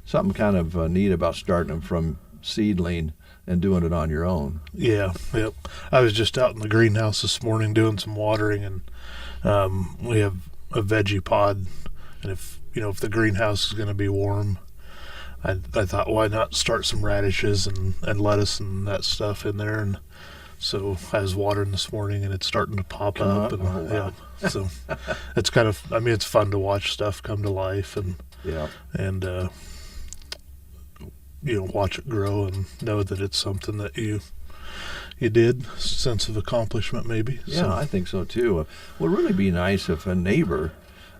something kind of neat about starting them from seedling and doing it on your own. Yeah, yep. I was just out in the greenhouse this morning doing some watering, and we have a veggie pod, and if the greenhouse is going to be warm, I thought, why not start some radishes and lettuce and that stuff in there. And so I was watering this morning, and it's starting to pop up. And so it's kind of, it's fun to watch stuff come to life and watch it grow and know that it's something that you did. Sense of accomplishment, maybe. Yeah, so. I think so too. It would really be nice if a neighbor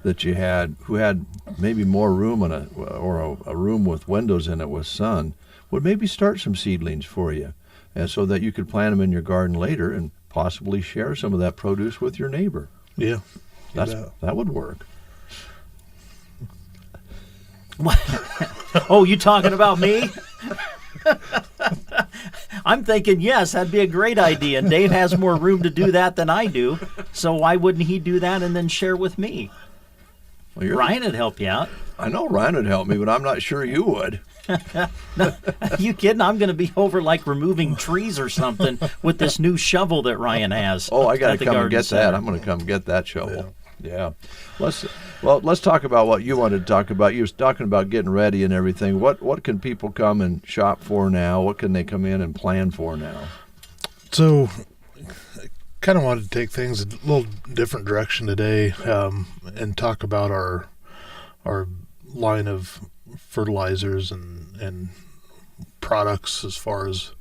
that you had who had maybe more room or a room with windows in it with sun would maybe start some seedlings for you, and so that you could plant them in your garden later and possibly share some of that produce with your neighbor. Yeah. That would work. Oh, you talking about me? I'm thinking, yes, that'd be a great idea. And Dave has more room to do that than I do. So why wouldn't he do that and then share with me? Well, Ryan would help you out. I know Ryan would help me, but I'm not sure you would. No, you kidding? I'm going to be over like removing trees or something with this new shovel that Ryan has. Oh, I got to come and get center. that. I'm going to come get that shovel. Yeah. Let's talk about what you wanted to talk about. You was talking about getting ready and everything. What can people come and shop for now? What can they come in and plan for now? So, I kind of wanted to take things a little different direction today, and talk about our line of fertilizers and products, as far as,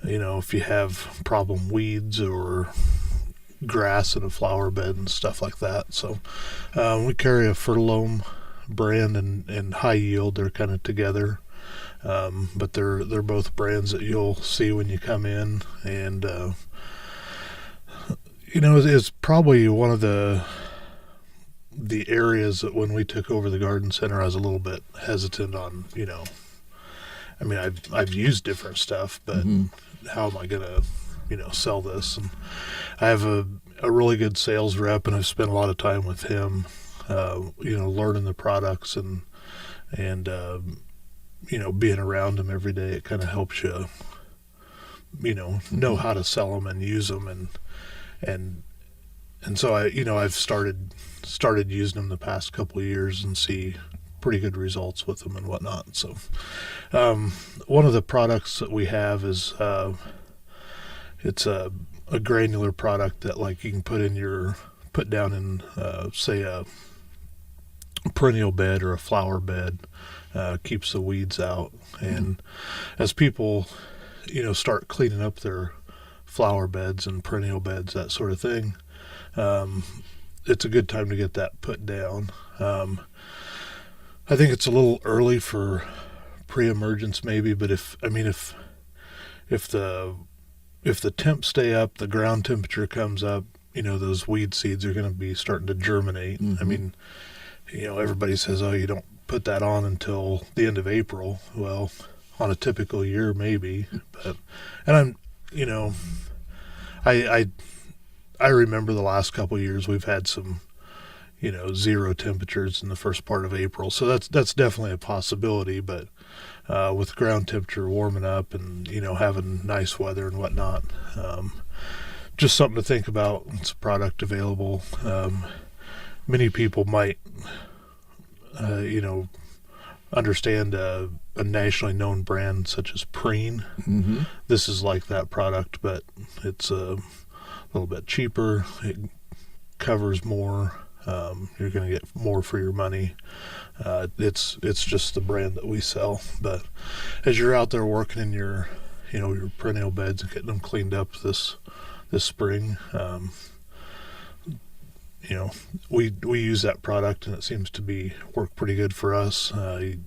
if you have problem weeds or grass in a flower bed and stuff like that. So we carry a Fertilome brand and High Yield. They're kind of together, but they're both brands that you'll see when you come in. And it's probably one of the areas that when we took over the garden center, I was a little bit hesitant on. I mean, I've used different stuff, but how am I gonna sell this? And I have a really good sales rep, and I've spent a lot of time with him, learning the products and being around him every day. It kind of helps you, know how to sell them and use them, and so I've started using them the past couple of years and see pretty good results with them and whatnot. So one of the products that we have is it's a granular product that you can put down in say a perennial bed or a flower bed, keeps the weeds out. And as people start cleaning up their flower beds and perennial beds, that sort of thing, it's a good time to get that put down. I think it's a little early for pre-emergence maybe, but if the temps stay up, the ground temperature comes up, those weed seeds are going to be starting to germinate. I mean, everybody says, oh, you don't put that on until the end of April. Well, on a typical year, maybe. I remember the last couple of years we've had some, 0 temperatures in the first part of April. So that's definitely a possibility, but with ground temperature warming up and, having nice weather and whatnot, just something to think about. It's a product available. Many people might, understand a nationally known brand such as Preen. This is like that product, but it's a little bit cheaper. It covers more. You're going to get more for your money. It's just the brand that we sell. But as you're out there working in your perennial beds and getting them cleaned up this spring, we use that product, and it seems to work pretty good for us.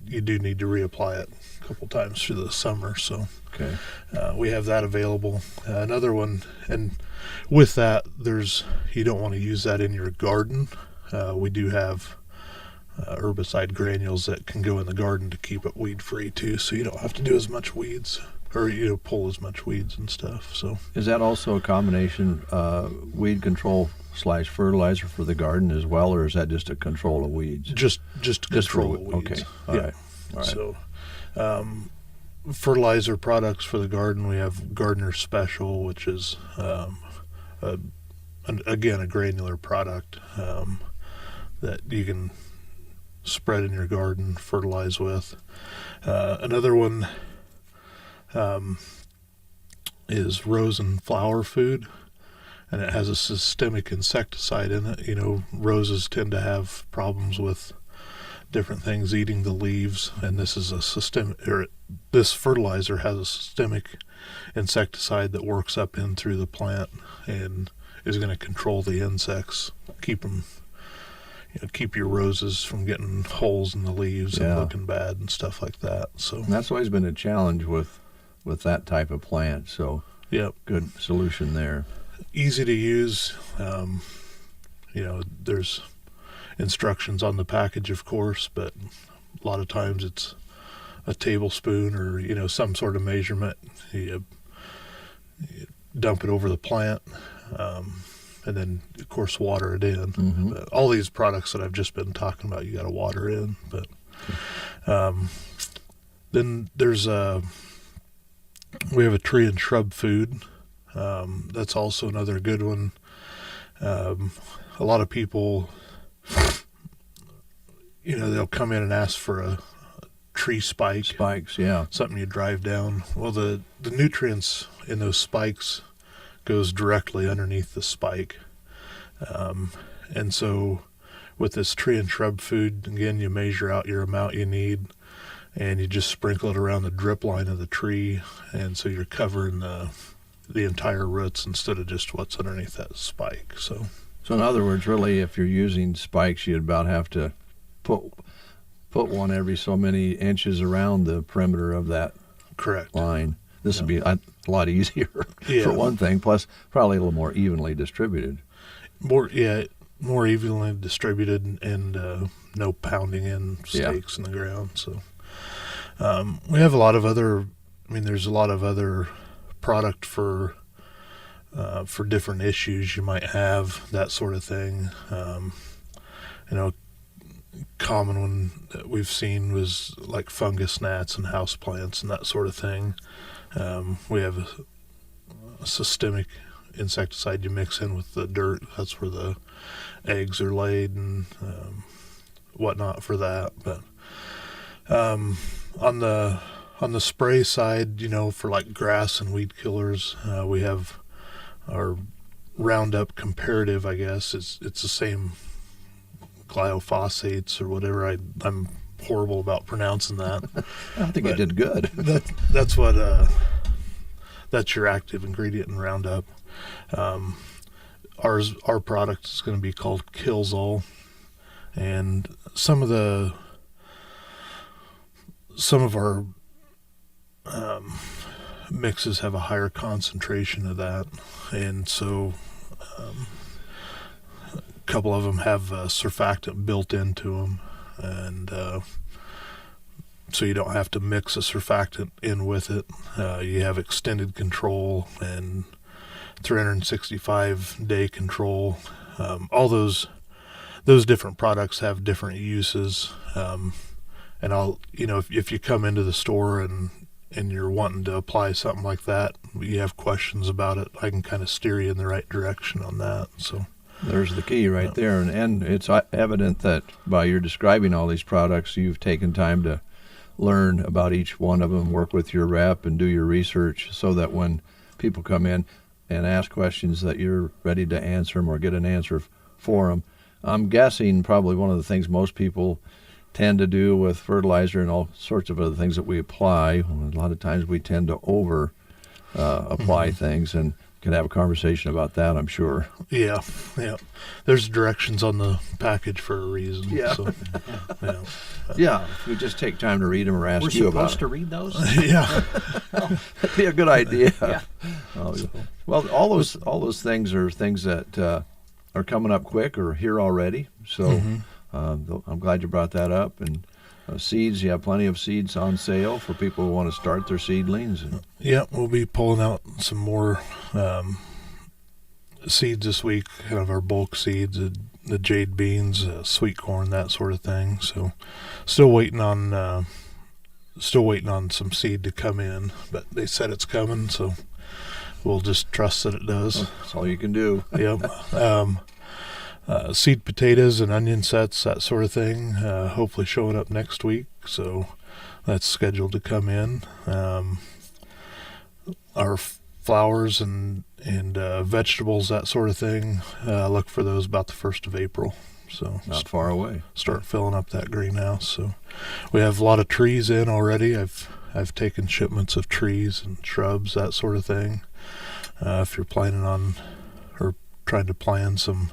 You do need to reapply it a couple times through the summer. So okay, we have that available. Another one, and with that, you don't want to use that in your garden. We do have herbicide granules that can go in the garden to keep it weed free too, so you don't have to do as much weeds or pull as much weeds and stuff. So is that also a combination weed control / fertilizer for the garden as well, or is that just a control of weeds? Just control of weeds. Okay, all right. So fertilizer products for the garden, we have Gardener Special, which is again a granular product that you can spread in your garden, fertilize with. Another one is Rose and Flower Food, and it has a systemic insecticide in it. Roses tend to have problems with different things eating the leaves, and this fertilizer has a systemic insecticide that works up in through the plant and is going to control the insects, keep your roses from getting holes in the leaves and looking bad and stuff like that. So that's always been a challenge with that type of plant. So yeah, good solution there. easy to use. There's instructions on the package, of course, but a lot of times it's a tablespoon or some sort of measurement. You dump it over the plant, and then of course water it in. But all these products that I've just been talking about, you got to water in. But then there's we have a tree and shrub food. That's also another good one. A lot of people, they'll come in and ask for a tree spike. Spikes, yeah. Something you drive down. Well, the nutrients in those spikes goes directly underneath the spike. And so with this tree and shrub food, again, you measure out your amount you need, and you just sprinkle it around the drip line of the tree, and so you're covering the entire roots instead of just what's underneath that spike. So in other words, really, if you're using spikes, you'd about have to put one every so many inches around the perimeter of that correct line. This would be a lot easier for one thing, plus probably a little more evenly distributed. More evenly distributed, and no pounding in stakes in the ground. So we have a lot of other. There's a lot of other product for different issues you might have, that sort of thing. Common one that we've seen was like fungus gnats and house plants and that sort of thing. We have a systemic insecticide you mix in with the dirt. That's where the eggs are laid and whatnot for that. But on the spray side, for like grass and weed killers, we have our Roundup Comparative, I guess. It's the same glyphosates or whatever. I'm horrible about pronouncing that. I think you did good. That's what that's your active ingredient in Roundup. Our product is going to be called Killzall, and some of our mixes have a higher concentration of that, and so a couple of them have surfactant built into them, and so you don't have to mix a surfactant in with it. You have extended control and 365-day control. All those different products have different uses, and I'll if you come into the store and you're wanting to apply something like that, you have questions about it, I can kind of steer you in the right direction on that. So there's the key right there, and it's evident that by your describing all these products, you've taken time to learn about each one of them, work with your rep, and do your research so that when people come in and ask questions that you're ready to answer them or get an answer for them. I'm guessing probably one of the things most people tend to do with fertilizer and all sorts of other things that we apply, a lot of times we tend to apply things, and can have a conversation about that, I'm sure. Yeah. There's directions on the package for a reason. Yeah. So, if we just take time to read them or ask you about it. We're supposed to read those? Yeah. That'd be a good idea. Yeah. Well, all those things are things that are coming up quick or here already. So I'm glad you brought that up. And seeds, you have plenty of seeds on sale for people who want to start their seedlings. Yeah, we'll be pulling out some more seeds this week, kind of our bulk seeds, the jade beans, sweet corn, that sort of thing. So still waiting on some seed to come in, but they said it's coming, so we'll just trust that it does. That's all you can do. Yep. Seed potatoes and onion sets, that sort of thing, hopefully showing up next week, so that's scheduled to come in. Our flowers and vegetables, that sort of thing, look for those about the 1st of April. So not far away. Start filling up that greenhouse. So we have a lot of trees in already. I've taken shipments of trees and shrubs, that sort of thing. If you're planning on or trying to plan some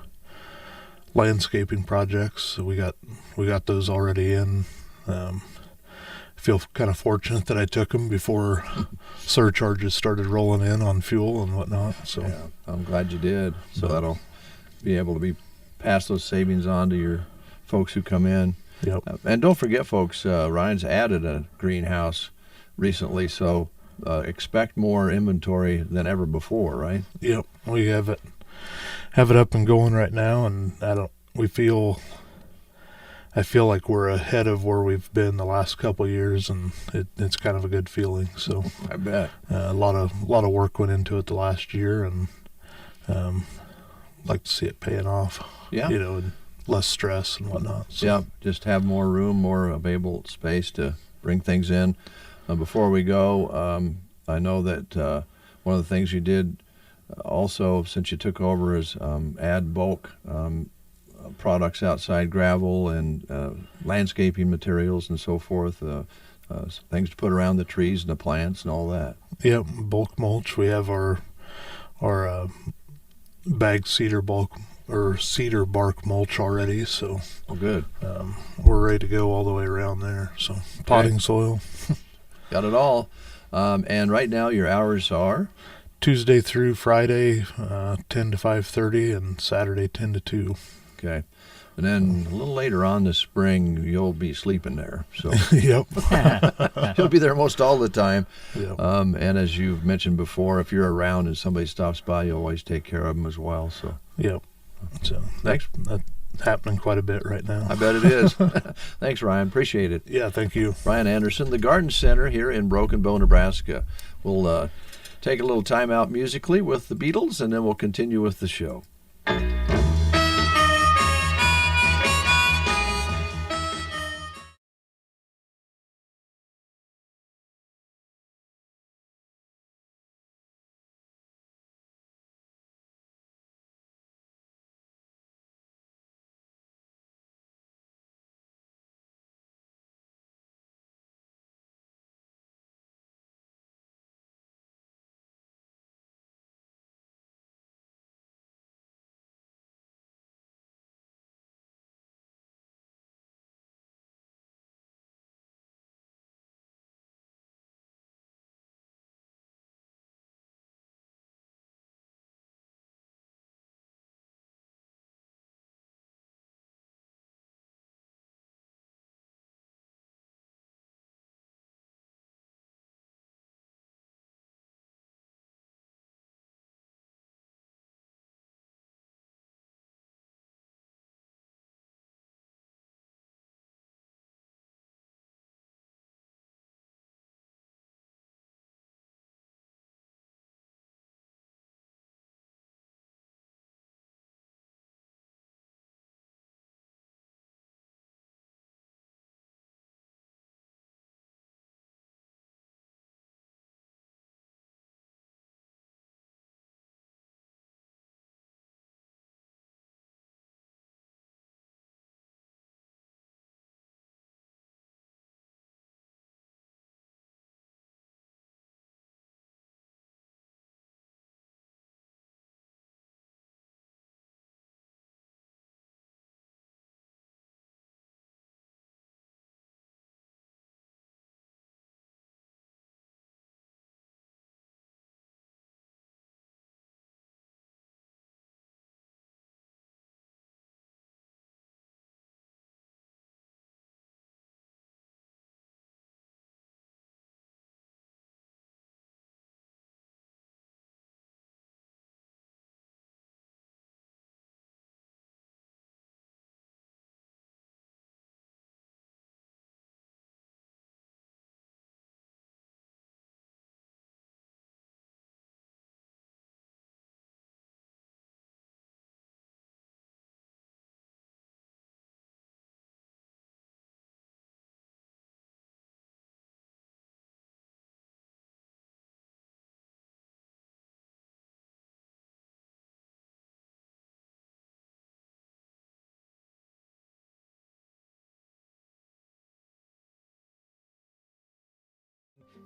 landscaping projects, so we got those already in. feel kind of fortunate that I took them before surcharges started rolling in on fuel and whatnot. So yeah, I'm glad you did. So that'll be able to pass those savings on to your folks who come in. Yep. And don't forget, folks, Ryan's added a greenhouse recently, so expect more inventory than ever before, right? Yep, we have it up and going right now, and I feel like we're ahead of where we've been the last couple of years, and it's kind of a good feeling. So I bet a lot of work went into it the last year, and like to see it paying off. Yeah, and less stress and whatnot. So. Yeah, just have more room, more available space to bring things in. Before we go, I know that one of the things you did also since you took over is add bulk products outside gravel and landscaping materials and so forth, things to put around the trees and the plants and all that. Yep, bulk mulch. We have our bagged cedar bark mulch already, so good. We're ready to go all the way around there. So potting soil. Got it all. And right now your hours are? Tuesday through Friday, 10 to 5:30, and Saturday 10 to 2. Okay. And then a little later on this spring, you'll be sleeping there. So Yep. You'll be there most all the time. Yep. And as you've mentioned before, if you're around and somebody stops by, you'll always take care of them as well. So Yep. So that's happening quite a bit right now. I bet it is. Thanks, Ryan. Appreciate it. Yeah, thank you. Ryan Anderson, the Garden Center here in Broken Bow, Nebraska. We'll take a little time out musically with the Beatles, and then we'll continue with the show.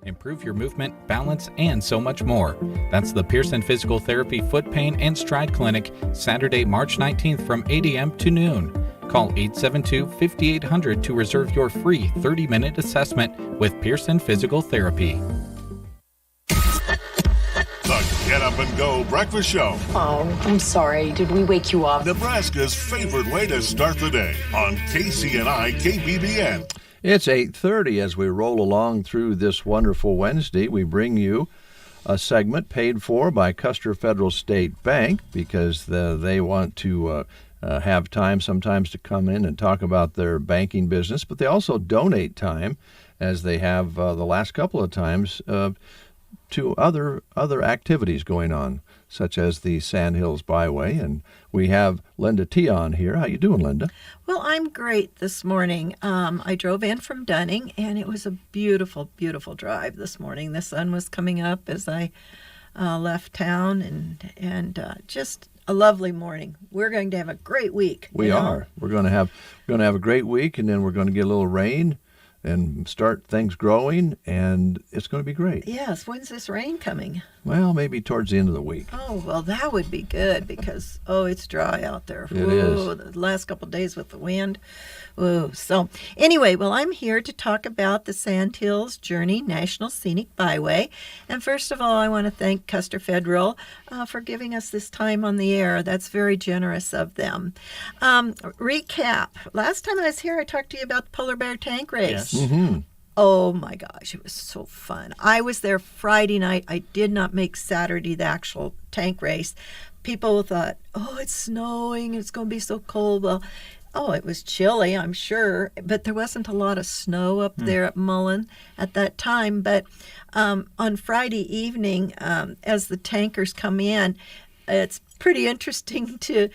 Improve your movement, balance, and so much more. That's the Pearson Physical Therapy Foot Pain and Stride Clinic, Saturday, March 19th from 8 a.m. to noon. Call 872-5800 to reserve your free 30-minute assessment with Pearson Physical Therapy. The Get Up and Go Breakfast Show. Oh, I'm sorry. Did we wake you up? Nebraska's favorite way to start the day on KCNI KBBN. It's 8:30 as we roll along through this wonderful Wednesday. We bring you a segment paid for by Custer Federal State Bank because they want to have time sometimes to come in and talk about their banking business, but they also donate time, as they have the last couple of times, to other activities going on, such as the Sandhills Byway. And we have Linda Tion here. How you doing, Linda? Well, I'm great this morning. I drove in from Dunning, and it was a beautiful, beautiful drive this morning. The sun was coming up as I left town, and just a lovely morning. We're going to have a great week. We are. We're going to have a great week, and then we're going to get a little rain and start things growing, and it's going to be great. Yes. When's this rain coming? Well, maybe towards the end of the week. Oh, well, that would be good because, it's dry out there. It is. The last couple of days with the wind. Ooh. So anyway, well, I'm here to talk about the Sandhills Journey National Scenic Byway. And first of all, I want to thank Custer Federal for giving us this time on the air. That's very generous of them. Recap. Last time I was here, I talked to you about the Polar Bear Tank Race. Yes. Mm-hmm. Oh my gosh, it was so fun. I was there Friday night. I did not make Saturday the actual tank race. People thought, it's snowing, it's going to be so cold. Well, it was chilly, I'm sure, but there wasn't a lot of snow up there at Mullen at that time. But on Friday evening, as the tankers come in, it's pretty interesting to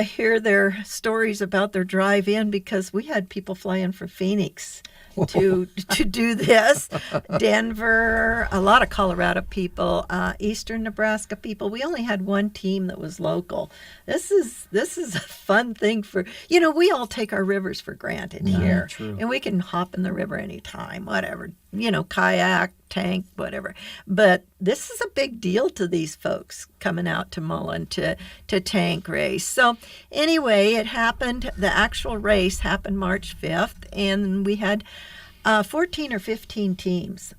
hear their stories about their drive in, because we had people fly in from Phoenix to do this. Denver, a lot of Colorado people, Eastern Nebraska people. We only had one team that was local. This is a fun thing for, we all take our rivers for granted here. True. And we can hop in the river anytime, whatever, kayak, tank, whatever. But this is a big deal to these folks coming out to Mullen to tank race. So anyway, it happened, the actual race happened March 5th, and we had 14 or 15 teams.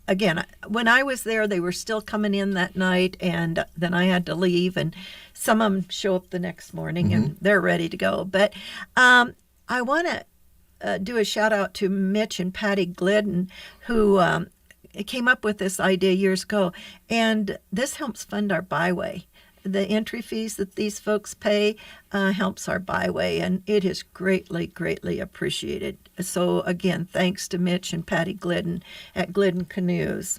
Again, when I was there, they were still coming in that night, and then I had to leave, and some of them show up the next morning, and they're ready to go. But I want to do a shout out to Mitch and Patty Glidden, who came up with this idea years ago, and this helps fund our byway. The entry fees that these folks pay helps our byway, and it is greatly, greatly appreciated. So again, thanks to Mitch and Patty Glidden at Glidden Canoes.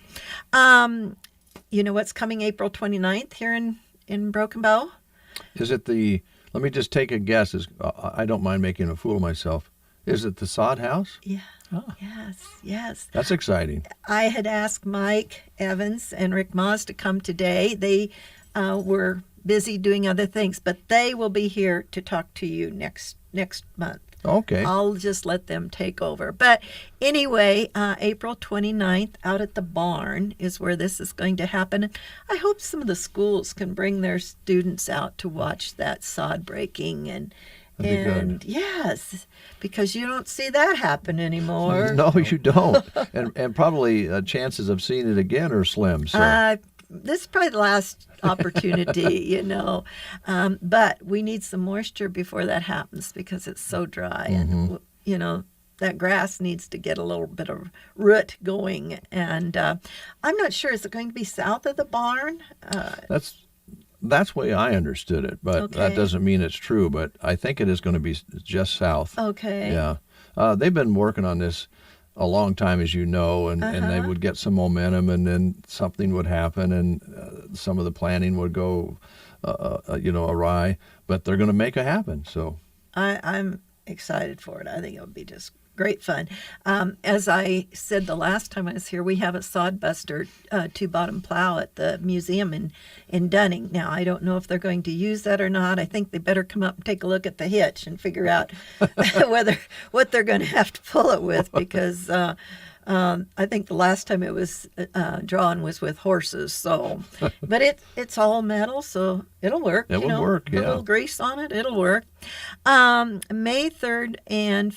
You know what's coming April 29th here in Broken Bow? Is it let me just take a guess. I don't mind making a fool of myself. Is it the sod house? Yeah. Oh. Yes. That's exciting. I had asked Mike Evans and Rick Moss to come today. They were busy doing other things, but they will be here to talk to you next month. Okay. I'll just let them take over. But anyway, April 29th out at the barn is where this is going to happen. I hope some of the schools can bring their students out to watch that sod breaking and yes, because you don't see that happen anymore. No, you don't. and probably chances of seeing it again are slim. So. This is probably the last opportunity, but we need some moisture before that happens because it's so dry. And, that grass needs to get a little bit of root going. And I'm not sure, is it going to be south of the barn? That's the way I understood it, but that doesn't mean it's true. But I think it is going to be just south. Okay. Yeah. They've been working on this a long time, as you know, and they would get some momentum, and then something would happen, and some of the planning would go, awry. But they're going to make it happen. So I'm excited for it. I think it'll be just great fun. As I said the last time I was here, we have a sodbuster two-bottom plow at the museum in Dunning. Now, I don't know if they're going to use that or not. I think they better come up and take a look at the hitch and figure out what they're going to have to pull it with, because I think the last time it was drawn was with horses. So, but it's all metal, so it'll work. It will work. Put a little grease on it, it'll work. May 3rd and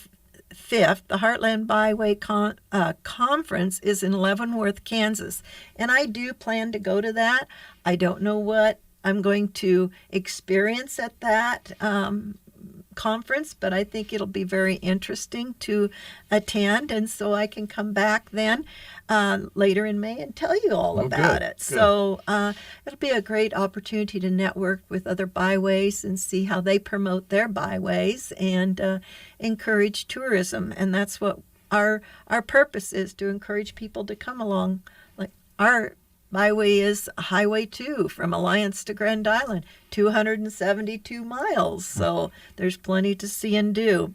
5th, the Heartland Byway Conference is in Leavenworth, Kansas, and I do plan to go to that. I don't know what I'm going to experience at that conference, but I think it'll be very interesting to attend, and so I can come back then later in May and tell you all about it. Good. So it'll be a great opportunity to network with other byways and see how they promote their byways and encourage tourism, and that's what our purpose is, to encourage people to come along. Like our Byway is Highway 2 from Alliance to Grand Island, 272 miles. So there's plenty to see and do.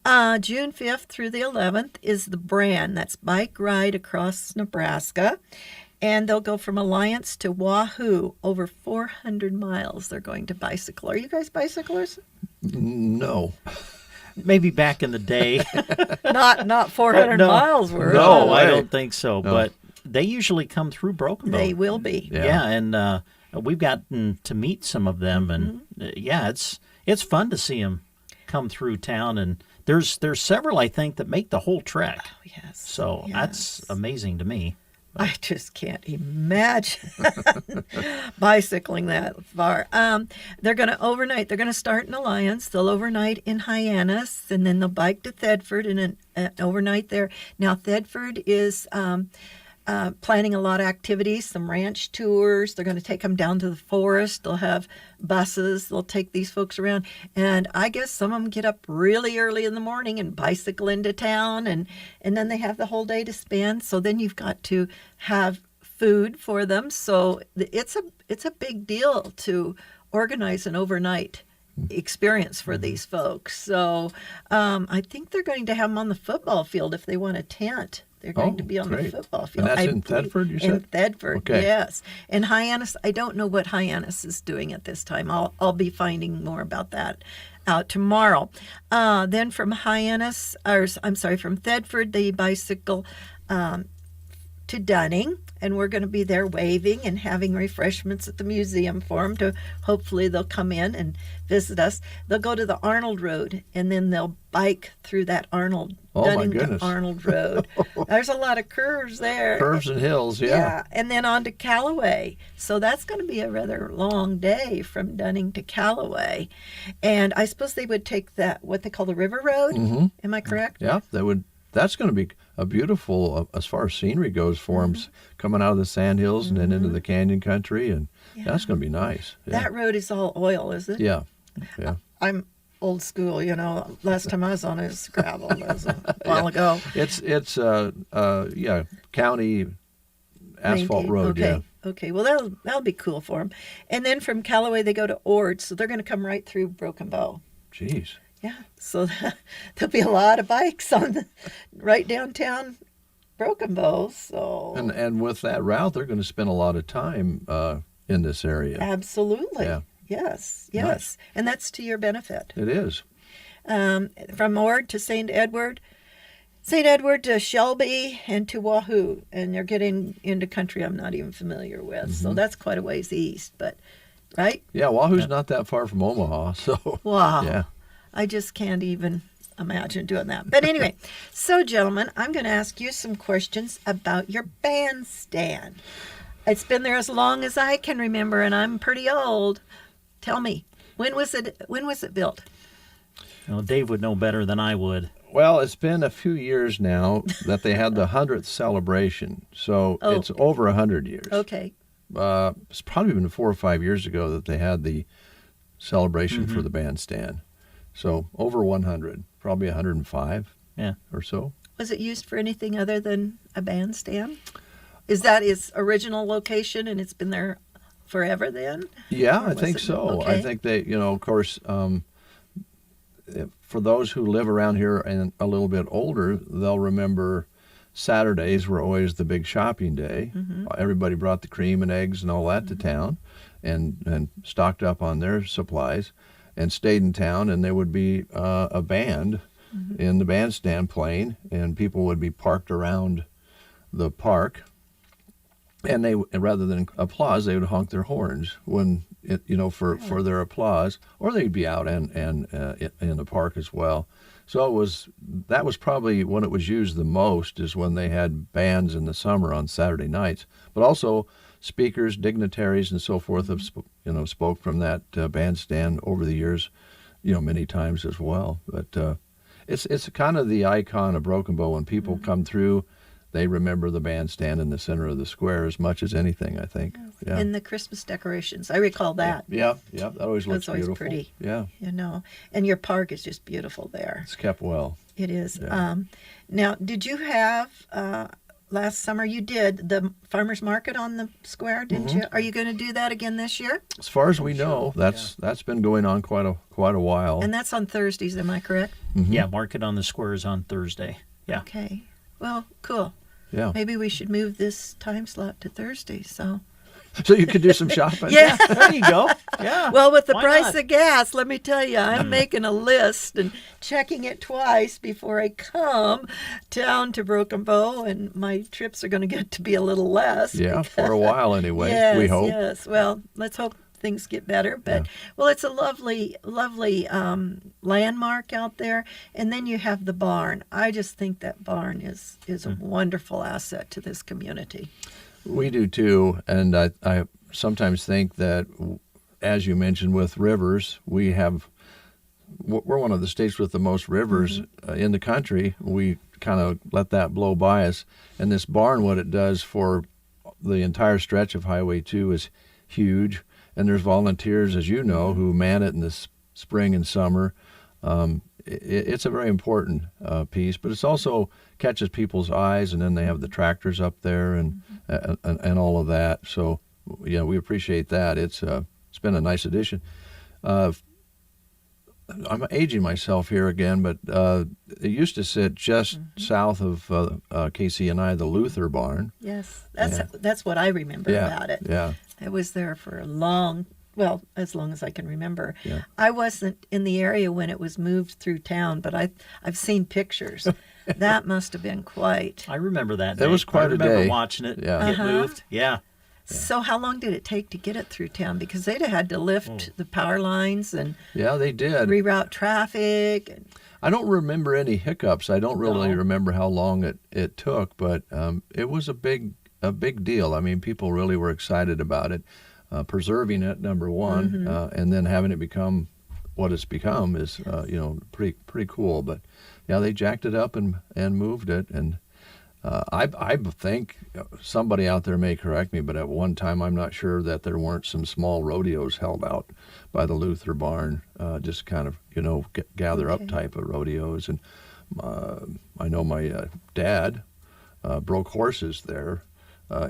June 5th through the 11th is the Brand. That's Bike Ride Across Nebraska. And they'll go from Alliance to Wahoo, over 400 miles. They're going to bicycle. Are you guys bicyclers? No. Maybe back in the day. not 400 miles worth. No, I don't think so. No. But they usually come through Broken Bow. They will be. Yeah, and we've gotten to meet some of them, and it's fun to see them come through town. And there's several, I think, that make the whole trek. Oh, yes. So that's amazing to me. I just can't imagine bicycling that far. They're going to overnight. They're going to start in Alliance. They'll overnight in Hyannis, and then they'll bike to Thedford and overnight there. Now, Thedford is planning a lot of activities, some ranch tours. They're going to take them down to the forest. They'll have buses. They'll take these folks around. And I guess some of them get up really early in the morning and bicycle into town. And then they have the whole day to spend. So then you've got to have food for them. So it's a big deal to organize an overnight experience for these folks. So I think they're going to have them on the football field if they want a tent. They're going to be on the football field. And that's in Thedford, you said? In Thedford, okay. Yes. And Hyannis, I don't know what Hyannis is doing at this time. I'll be finding more about that out tomorrow. Then from Hyannis, from Thedford, they bicycle to Dunning, and we're going to be there waving and having refreshments at the museum for them. To hopefully they'll come in and visit us. They'll go to the Arnold Road, and then they'll bike through that Dunning to Arnold Road. There's a lot of curves there. Curves and hills, yeah. And then on to Callaway. So that's going to be a rather long day from Dunning to Callaway. And I suppose they would take that, what they call the River Road. Mm-hmm. Am I correct? Yeah, they would. That's going to be a beautiful, as far as scenery goes, for them, coming out of the sandhills and then into the canyon country, and that's going to be nice. Yeah. That road is all oil, is it? Yeah. I'm old school, Last time I was on it was gravel. That was a while ago. It's county asphalt road. Okay. Okay, well that'll be cool for them. And then from Callaway they go to Ord, so they're going to come right through Broken Bow. Jeez. Yeah, so there'll be a lot of bikes on right downtown Broken Bow. So and with that route, they're going to spend a lot of time in this area. Absolutely. Yeah. Yes. Nice. And that's to your benefit. It is. From Ord to St. Edward to Shelby, and to Wahoo, and they're getting into country I'm not even familiar with. Mm-hmm. So that's quite a ways east, but right? Yeah, Wahoo's not that far from Omaha, so wow. Yeah. I just can't even imagine doing that. But anyway, so gentlemen, I'm going to ask you some questions about your bandstand. It's been there as long as I can remember, and I'm pretty old. Tell me, when was it built? Well, Dave would know better than I would. Well, it's been a few years now that they had the 100th celebration, so it's over 100 years. Okay. It's probably been 4 or 5 years ago that they had the celebration for the bandstand. So over 100, probably 105 or so. Was it used for anything other than a bandstand? Is that its original location and it's been there forever then? Yeah, I think so. Okay. I think they, of course, for those who live around here and a little bit older, they'll remember Saturdays were always the big shopping day. Mm-hmm. Everybody brought the cream and eggs and all that to town and stocked up on their supplies and stayed in town, and there would be a band in the bandstand playing, and people would be parked around the park, and they, rather than applause, they would honk their horns when for their applause, or they'd be out and in the park as well. So that was probably when it was used the most, is when they had bands in the summer on Saturday nights, but also speakers, dignitaries, and so forth have spoke from that bandstand over the years, many times as well. But it's kind of the icon of Broken Bow. When people come through, they remember the bandstand in the center of the square as much as anything, I think. Yeah. And the Christmas decorations, I recall that. Yeah, that always looks beautiful. It's always pretty. Yeah. And your park is just beautiful there. It's kept well. It is. Yeah. Now, did you have, last summer you did the farmer's market on the square, didn't you? Are you going to do that again this year? As far as we know, that's been going on quite a while. And that's on Thursdays, am I correct? Yeah, market on the square is on Thursday. Yeah. Okay. Well, cool. Yeah. Maybe we should move this time slot to Thursday, so you could do some shopping. Yeah. There you go. Yeah. Well, with the Why price not? of gas, let me tell you, I'm making a list and checking it twice before I come down to Broken Bow, and my trips are going to get to be a little less. Yeah, for a while anyway, yes, we hope. Yes, well, let's hope things get better. But, well, it's a lovely, lovely landmark out there. And then you have the barn. I just think that barn is a wonderful asset to this community. We do too, and I sometimes think that, as you mentioned with rivers, we're one of the states with the most rivers in the country. We kind of let that blow by us, and this barn, what it does for the entire stretch of Highway 2 is huge, and there's volunteers, as you know, who man it in the spring and summer. It's a very important piece, but it's also catches people's eyes, and then they have the tractors up there and all of that. So, yeah, we appreciate that. It's been a nice addition. I'm aging myself here again, but it used to sit just south of KC&I, the Luther barn. Yes, that's what I remember about it. Yeah, I was there for as long as I can remember. Yeah. I wasn't in the area when it was moved through town, but I've seen pictures. That must have been quite. I remember that day. It was quite a day. I remember watching it get moved. Yeah. So how long did it take to get it through town? Because they'd have had to lift the power lines and they did reroute traffic. I don't remember any hiccups. I don't really remember how long it took, but it was a big deal. I mean, people really were excited about it. Preserving it, number one, and then having it become what it's become is pretty cool. But yeah, they jacked it up and moved it, and I think somebody out there may correct me, but at one time I'm not sure that there weren't some small rodeos held out by the Luther barn, just kind of gather up type of rodeos. And I know my dad broke horses there.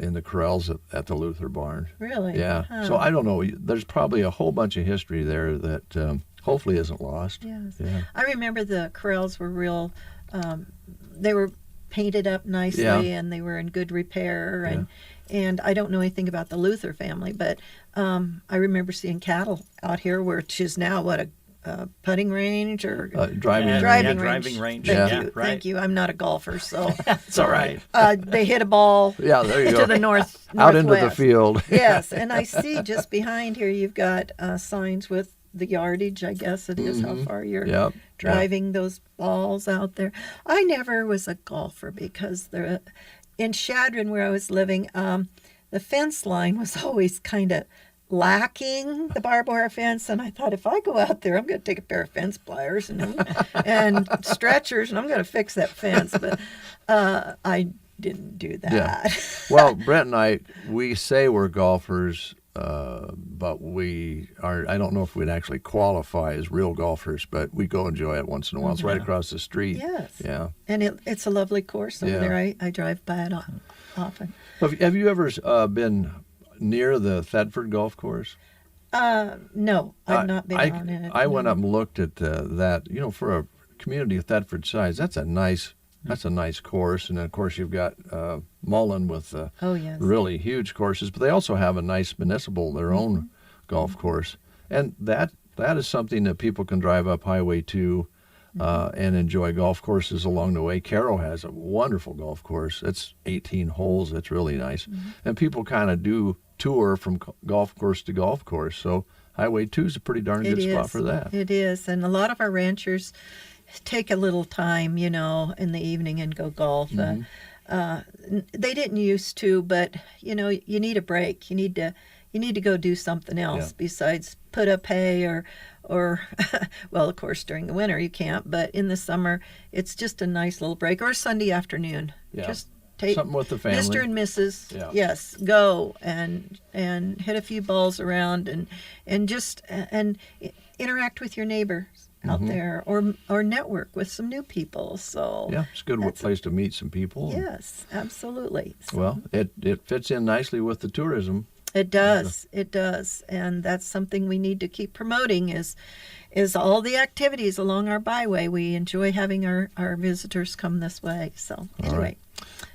In the corrals at the Luther barn. Really? Yeah. Huh. So I don't know. There's probably a whole bunch of history there that hopefully isn't lost. Yes. Yeah. I remember the corrals were real. They were painted up nicely and they were in good repair. And I don't know anything about the Luther family, but I remember seeing cattle out here, which is now a putting range or driving range. Thank you. I'm not a golfer, so it's all right. They hit a ball. Yeah, there you go. To the northwest. Out into the field. Yes, and I see just behind here you've got signs with the yardage. I guess it is how far you're driving those balls out there. I never was a golfer because in Chadron where I was living, the fence line was always kind of lacking, the barbed wire fence, and I thought, if I go out there, I'm going to take a pair of fence pliers and stretchers, and I'm going to fix that fence. But I didn't do that. Yeah. Well, Brent and I, we say we're golfers, but we are. I don't know if we'd actually qualify as real golfers, but we go enjoy it once in a while. It's right across the street. Yes. Yeah. And it's a lovely course over there. I drive by it often. Have you ever been near the Thetford Golf Course? No, I've not been on it. I went up and looked at that. For a community of Thetford size, that's a nice course. And of course, you've got Mullen with really huge courses, but they also have a nice municipal, their own golf course, and that is something that people can drive up Highway 2 and enjoy golf courses along the way. Caro has a wonderful golf course. It's 18 holes. It's really nice. And people kind of do tour from golf course to golf course. So Highway 2 is a pretty darn good spot for that. It is. And a lot of our ranchers take a little time, in the evening and go golf. They didn't used to, but, you need a break. You need to go do something else besides put up hay or well, of course, during the winter you can't, but in the summer, it's just a nice little break, or a Sunday afternoon. Yeah. Just take something with the family. Mr. and Mrs. Yes, go and hit a few balls around and just interact with your neighbors out there, or network with some new people. So it's a good place to meet some people. Yes, absolutely. So, well, it fits in nicely with the tourism. It does. It does. And that's something we need to keep promoting is all the activities along our byway. We enjoy having our visitors come this way. So anyway. All right.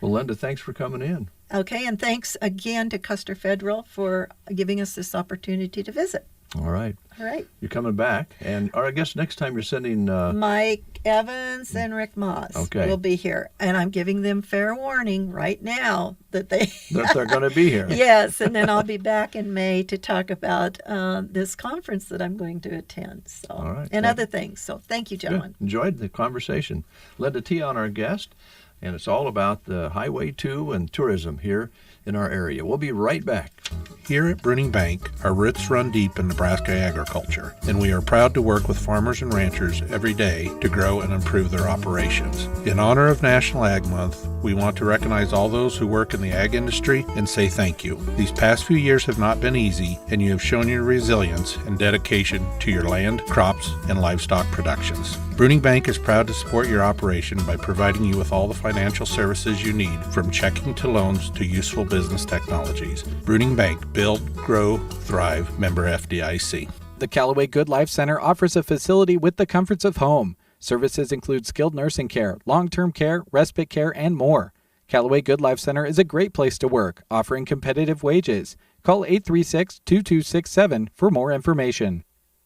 Well, Linda, thanks for coming in. Okay, and thanks again to Custer Federal for giving us this opportunity to visit. All right. All right. You're coming back, or I guess next time you're sending Mike Evans and Rick Moss will be here, and I'm giving them fair warning right now that they're going to be here. Yes, and then I'll be back in May to talk about this conference that I'm going to attend. So, all right. And other things. So, thank you, gentlemen. Good. Enjoyed the conversation. Linda T. on our guest, and it's all about the Highway 2 and tourism here in our area. We'll be right back. Here at Bruning Bank, our roots run deep in Nebraska agriculture, and we are proud to work with farmers and ranchers every day to grow and improve their operations. In honor of National Ag Month, we want to recognize all those who work in the ag industry and say thank you. These past few years have not been easy, and you have shown your resilience and dedication to your land, crops, and livestock productions. Bruning Bank is proud to support your operation by providing you with all the financial services you need, from checking to loans to useful business technologies. Bruning Bank, build, grow, thrive, member FDIC. The Callaway Good Life Center offers a facility with the comforts of home. Services include skilled nursing care, long-term care, respite care, and more. Callaway Good Life Center is a great place to work, offering competitive wages. Call 836-2267 for more information.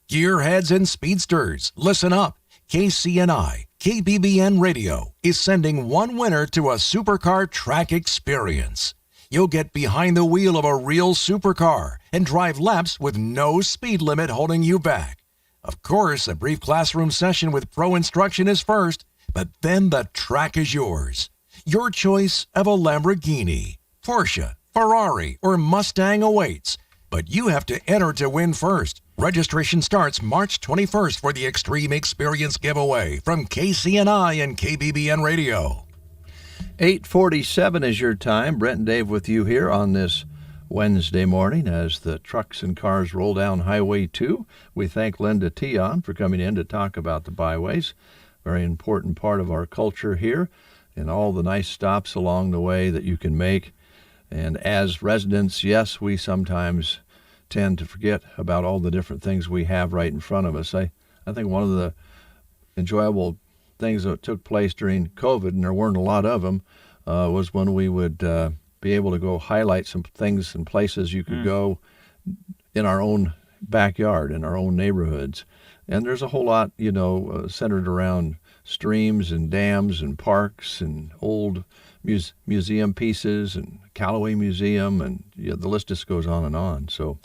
Gearheads and speedsters, listen up. KCNI, KBBN Radio, is sending one winner to a supercar track experience. You'll get behind the wheel of a real supercar and drive laps with no speed limit holding you back. Of course, a brief classroom session with pro instruction is first, but then the track is yours. Your choice of a Lamborghini, Porsche, Ferrari, or Mustang awaits, but you have to enter to win first. Registration starts March 21st for the Extreme Experience giveaway from KCNI and KBBN Radio. 8:47 is your time. Brent and Dave with you here on this Wednesday morning as the trucks and cars roll down Highway 2. We thank Linda Tion for coming in to talk about the byways. Very important part of our culture here, and all the nice stops along the way that you can make. And as residents, yes, we sometimes tend to forget about all the different things we have right in front of us. I think one of the enjoyable things that took place during COVID, and there weren't a lot of them, was when we would be able to go highlight some things and places you could go in our own backyard, in our own neighborhoods. And there's a whole lot, centered around streams and dams and parks and old museum pieces and Callaway Museum, and the list just goes on and on. So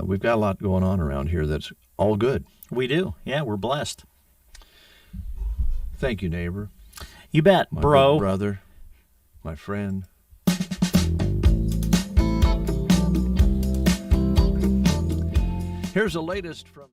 we've got a lot going on around here that's all good. We do. Yeah, we're blessed. Thank you, neighbor. You bet, my bro. Big brother, my friend. Here's the latest from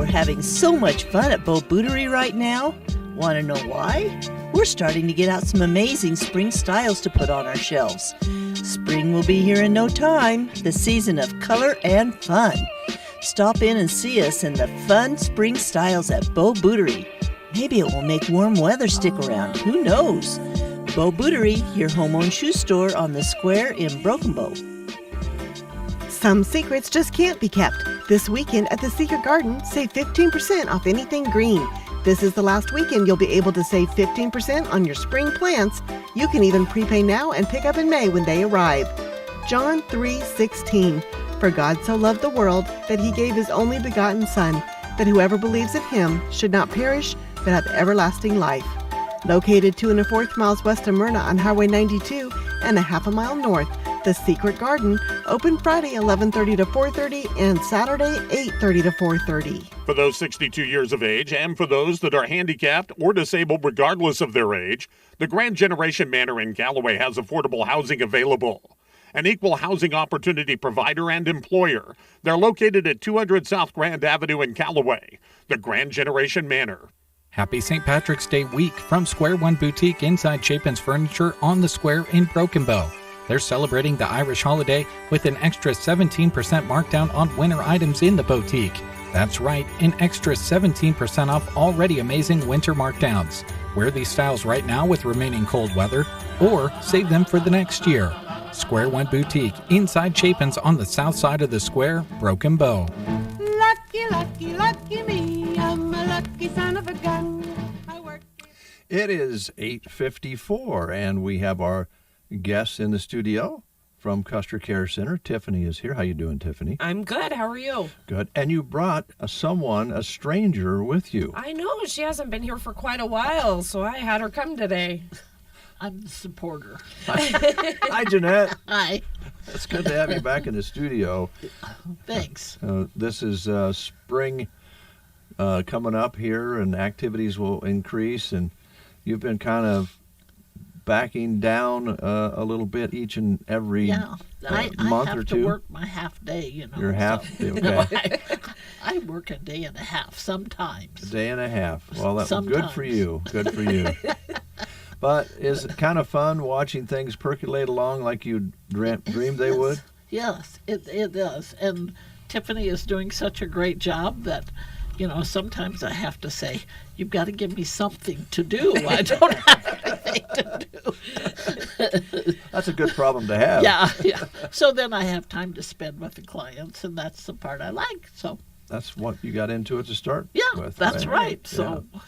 We're having so much fun at Bo Bootery right now. Want to know why? We're starting to get out some amazing spring styles to put on our shelves. Spring will be here in no time, the season of color and fun. Stop in and see us in the fun spring styles at Bo Bootery. Maybe it will make warm weather stick around. Who knows? Bo Bootery, your home-owned shoe store on the square in Broken Bow. Some secrets just can't be kept. This weekend at the Secret Garden, save 15% off anything green. This is the last weekend you'll be able to save 15% on your spring plants. You can even prepay now and pick up in May when they arrive. John 3:16. For God so loved the world that he gave his only begotten Son, that whoever believes in him should not perish but have everlasting life. Located 2 1/4 miles west of Myrna on Highway 92 and a half a mile north, the Secret Garden, open Friday 11:30 to 4:30 and Saturday 8:30 to 4:30. For those 62 years of age and for those that are handicapped or disabled regardless of their age, the Grand Generation Manor in Galloway has affordable housing available. An equal housing opportunity provider and employer. They're located at 200 South Grand Avenue in Galloway. The Grand Generation Manor. Happy St. Patrick's Day week from Square One Boutique inside Chapin's Furniture on the Square in Broken Bow. They're celebrating the Irish holiday with an extra 17% markdown on winter items in the boutique. That's right, an extra 17% off already amazing winter markdowns. Wear these styles right now with remaining cold weather, or save them for the next year. Square One Boutique inside Chapin's on the south side of the square, Broken Bow. Lucky, lucky, lucky me, I'm a lucky son of a gun. It is 8:54, and we have our guests in the studio from Custer Care Center. Tiffany is here. How you doing, Tiffany? I'm good. How are you? Good. And you brought a stranger with you. I know. She hasn't been here for quite a while, so I had her come today. I'm the supporter. Hi, Jeanette. Hi. It's good to have you back in the studio. Thanks. This is spring coming up here, and activities will increase, and you've been kind of backing down a little bit each and every month or two. I have to work my half day, you know. Your half day, okay. No, I work a day and a half sometimes. A day and a half. Well, that's good Sometimes. for you. Good for you. But is it kind of fun watching things percolate along like you dreamed they would? Yes, it does. And Tiffany is doing such a great job that, you know, sometimes I have to say, you've got to give me something to do. I don't have anything to do. That's a good problem to have. Yeah. So then I have time to spend with the clients, and that's the part I like. So that's what you got into it to start with. That's right.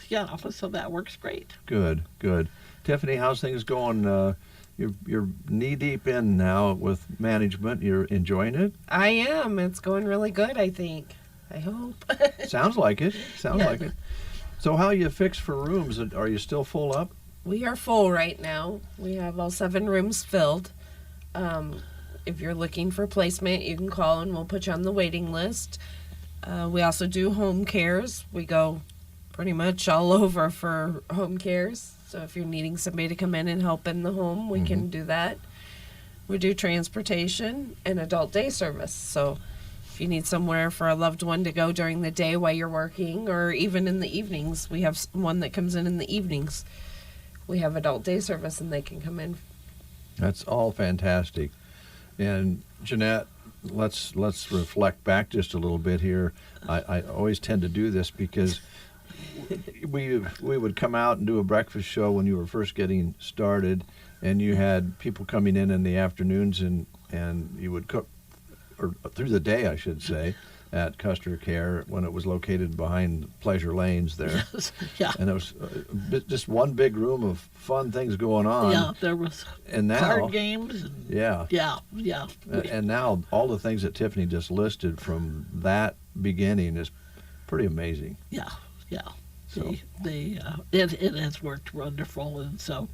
Yeah. So, so that works great. Good. Tiffany, how's things going? You're knee-deep in now with management. You're enjoying it? I am. It's going really good, I think. I hope. Sounds like it. Like it. So how you fixed for rooms? Are you still full up? We are full right now. We have all 7 rooms filled. If you're looking for placement, you can call and we'll put you on the waiting list. We also do home cares. We go pretty much all over for home cares. So if you're needing somebody to come in and help in the home, we can do that. We do transportation and adult day service. So if you need somewhere for a loved one to go during the day while you're working, or even in the evenings, we have one that comes in the evenings. We have adult day service and they can come in. That's all fantastic. And Jeanette, let's reflect back just a little bit here. I always tend to do this because we would come out and do a breakfast show when you were first getting started, and you had people coming in the afternoons, and you would cook, or through the day, I should say, at Custer Care when it was located behind Pleasure Lanes there. Yes, yeah. And it was just one big room of fun things going on. Yeah, there was card games. And, Yeah. And now all the things that Tiffany just listed from that beginning is pretty amazing. Yeah. So. It has worked wonderful, and so,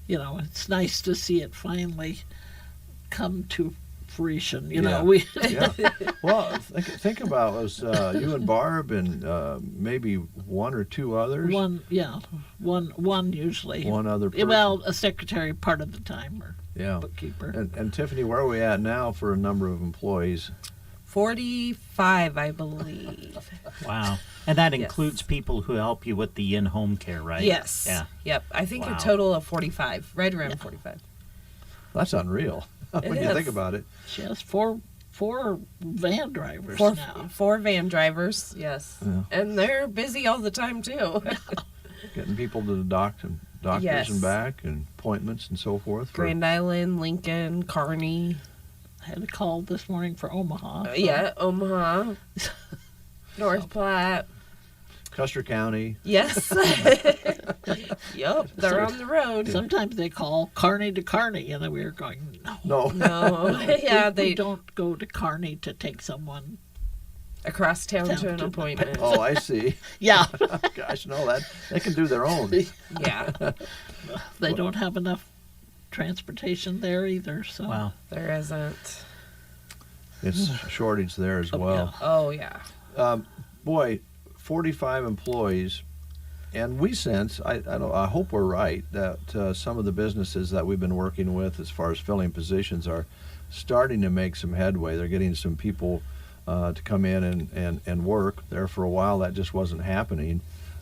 it's nice to see it finally come to fruition. Well, think about it was you and Barb and maybe one or two others. One usually. One other person. Well, a secretary part of the time, or bookkeeper. And Tiffany, where are we at now for a number of employees? 45, I believe. Wow. And that Yes. includes people who help you with the in-home care, right? Yes. Yeah. Yep. I think Wow. a total of 45, right around 45. That's unreal when you is. think about it. She has four van drivers Four, now. 4 van drivers, yes. Yeah. And they're busy all the time, too. Getting people to the doctors Yes. and back, and appointments and so forth. for- Grand Island, Lincoln, Kearney. I had a call this morning for Omaha. so- Yeah, Omaha. North Platte. Custer County. Yes. Yep, they're on the road. Sometimes they call Kearney to Kearney, and then we were going, No. No. Yeah, we they don't go to Kearney to take someone. across town to an to- appointment. Oh, I see. Yeah. Gosh, no, that they can do their own. Yeah, They don't have enough transportation there either. So Wow. there isn't. It's a shortage there as well. Oh, yeah. Boy, 45 employees, and we sense, I hope we're right, that some of the businesses that we've been working with as far as filling positions are starting to make some headway. They're getting some people to come in and work. There for a while, that just wasn't happening.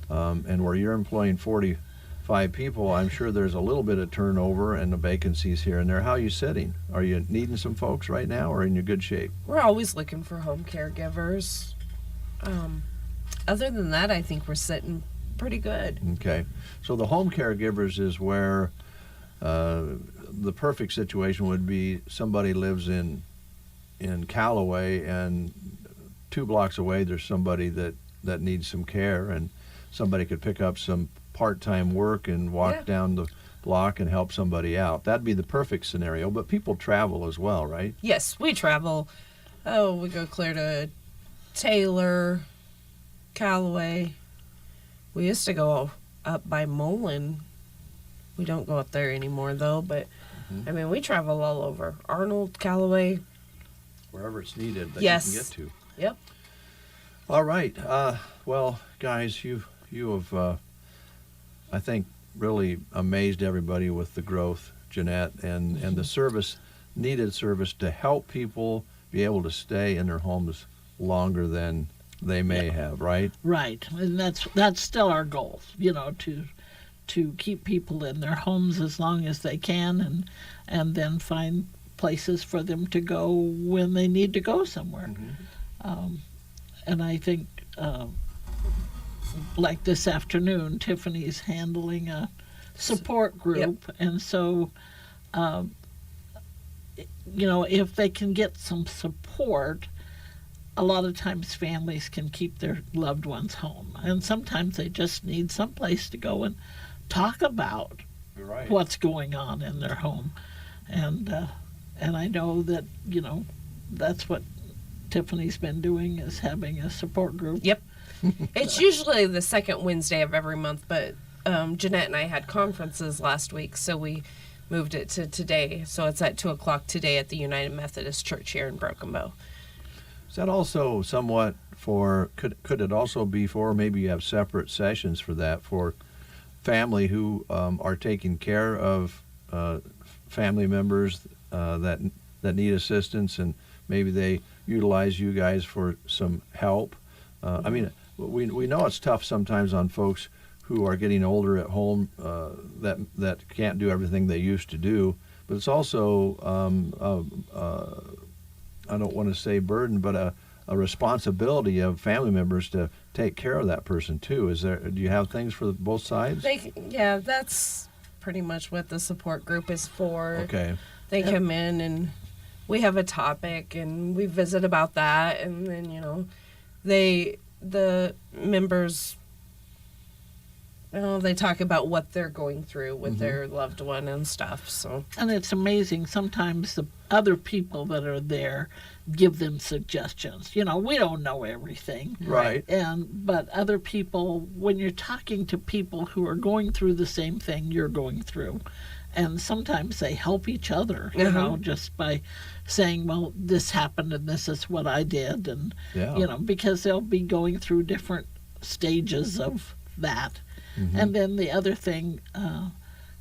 And where you're employing 45 people, I'm sure there's a little bit of turnover and the vacancies here and there. How are you sitting? Are you needing some folks right now, or in your good shape? We're always looking for home caregivers. Other than that, I think we're sitting pretty good. Okay. So the home caregivers is where the perfect situation would be somebody lives in Callaway, and 2 blocks away there's somebody that needs some care, and somebody could pick up some part-time work and walk down the block and help somebody out. That'd be the perfect scenario, but people travel as well, right? Yes, we travel. Oh, we go clear to Taylor, Callaway. We used to go up by Mullen. We don't go up there anymore, though, but I mean, we travel all over. Arnold, Callaway. Wherever it's needed that Yes. you can get to. Yep. All right. Well, guys, you have, I think, really amazed everybody with the growth, Jeanette, and the service, needed service to help people be able to stay in their homes longer than they may have, right? right, and that's still our goal. To keep people in their homes as long as they can, and then find places for them to go when they need to go somewhere. And I think, like this afternoon, Tiffany's handling a support group, and so, if they can get some support, a lot of times families can keep their loved ones home, and sometimes they just need some place to go and talk about Right. what's going on in their home, and I know that that's what Tiffany's been doing, is having a support group. Yep. It's usually the second Wednesday of every month, but Jeanette and I had conferences last week, so we moved it to today. So it's at 2 o'clock today at the United Methodist Church here in Broken Bow. Is that also somewhat for, could it also be for, maybe you have separate sessions for that, for family who are taking care of family members that need assistance, and maybe they utilize you guys for some help? I mean, we know it's tough sometimes on folks who are getting older at home that can't do everything they used to do, but it's also I don't want to say burden, but a responsibility of family members to take care of that person too. Do you have things for both sides? Yeah, that's pretty much what the support group is for. Okay. They come in and we have a topic and we visit about that, and then the members, they talk about what they're going through with their loved one and stuff. So, and it's amazing, sometimes the other people that are there give them suggestions. We don't know everything, right? But other people, when you're talking to people who are going through the same thing you're going through, and sometimes they help each other, just by saying, well, this happened and this is what I did, and because they'll be going through different stages of that. And then the other thing,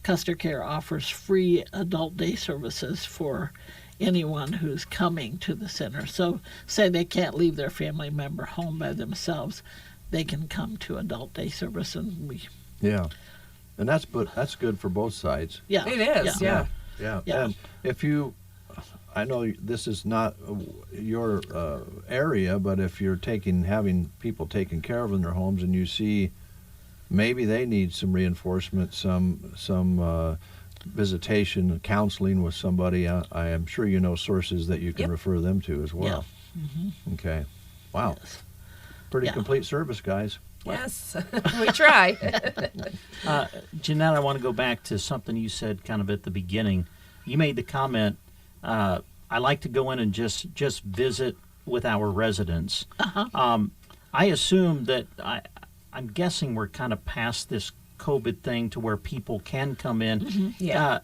Custer Care offers free adult day services for anyone who's coming to the center. So say they can't leave their family member home by themselves, they can come to adult day service, and we. Yeah, and that's good for both sides. Yeah, it is. Yeah. And if you, I know this is not your area, but if you're having people taken care of in their homes, and you see maybe they need some reinforcement, some visitation, counseling with somebody, I am sure you know sources that you can refer them to as well. Yeah. Mm-hmm. Okay. Wow. Yes. Pretty complete service, guys. Yes, we try. Jeanette, I want to go back to something you said kind of at the beginning. You made the comment, I like to go in and just visit with our residents. Uh-huh. I assume that, I'm guessing we're kind of past this COVID thing to where people can come in. Mm-hmm. Yeah.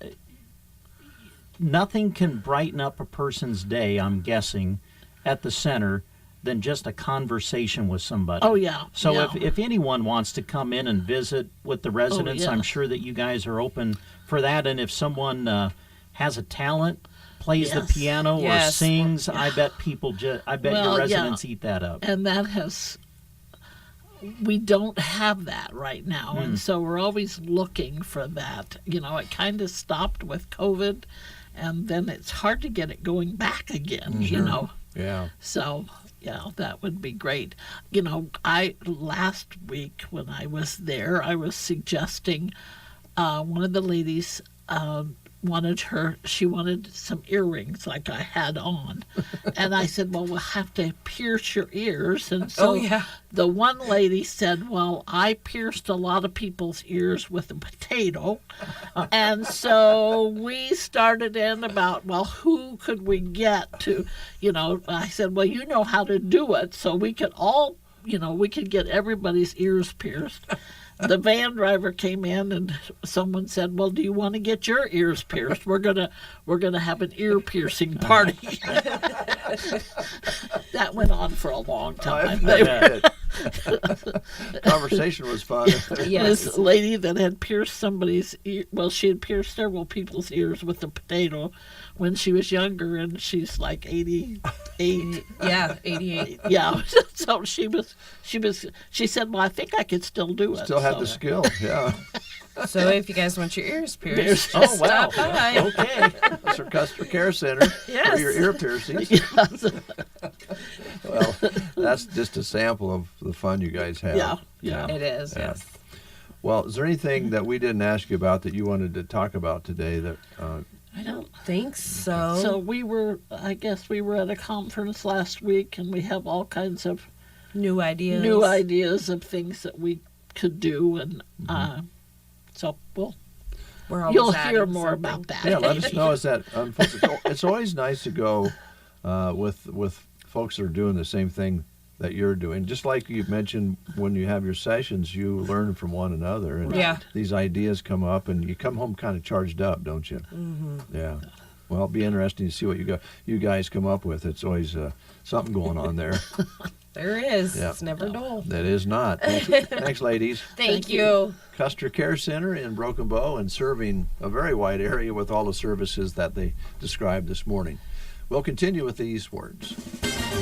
Nothing can brighten up a person's day, I'm guessing, at the center than just a conversation with somebody. Oh, yeah. So yeah. if anyone wants to come in and visit with the residents, I'm sure that you guys are open for that. And if someone has a talent, plays the piano or sings, I bet your residents eat that up. And we don't have that right now. And so we're always looking for that. It kind of stopped with COVID, and then it's hard to get it going back again, Yeah. So, that would be great. Last week when I was there, I was suggesting one of the ladies she wanted some earrings like I had on. And I said, well, we'll have to pierce your ears. And so the one lady said, well, I pierced a lot of people's ears with a potato. And so we started in about, well, who could we get to, I said, well, you know how to do it. So we could all, we could get everybody's ears pierced. The van driver came in and someone said, well, do you want to get your ears pierced? We're gonna have an ear piercing party. That went on for a long time. Conversation was fun. Yes. This lady that had pierced somebody's ear, she had pierced several people's ears with a potato when she was younger, and she's like 88. Yeah, 88. Yeah. So she said, well, I think I could still do it. Still have the skill, yeah. So if you guys want your ears pierced, oh wow, stop by. Okay, that's our customer care center for your ear piercings. Yes. Well, that's just a sample of the fun you guys have. Yeah, it is. Yeah. Yes. Well, is there anything that we didn't ask you about that you wanted to talk about today? That I don't think so. So I guess we were at a conference last week, and we have all kinds of new ideas of things that we could do, and so you'll hear more about that. Yeah, let us know. It's always nice to go with folks that are doing the same thing that you're doing. Just like you mentioned, when you have your sessions, you learn from one another, and these ideas come up, and you come home kind of charged up, don't you? Mm-hmm. Yeah. Well, it'll be interesting to see what you guys come up with. It's always something going on there. There is. Yeah. It's never dull. That is not. Thanks, ladies. Thank you. Custer Care Center in Broken Bow, and serving a very wide area with all the services that they described this morning. We'll continue with these words.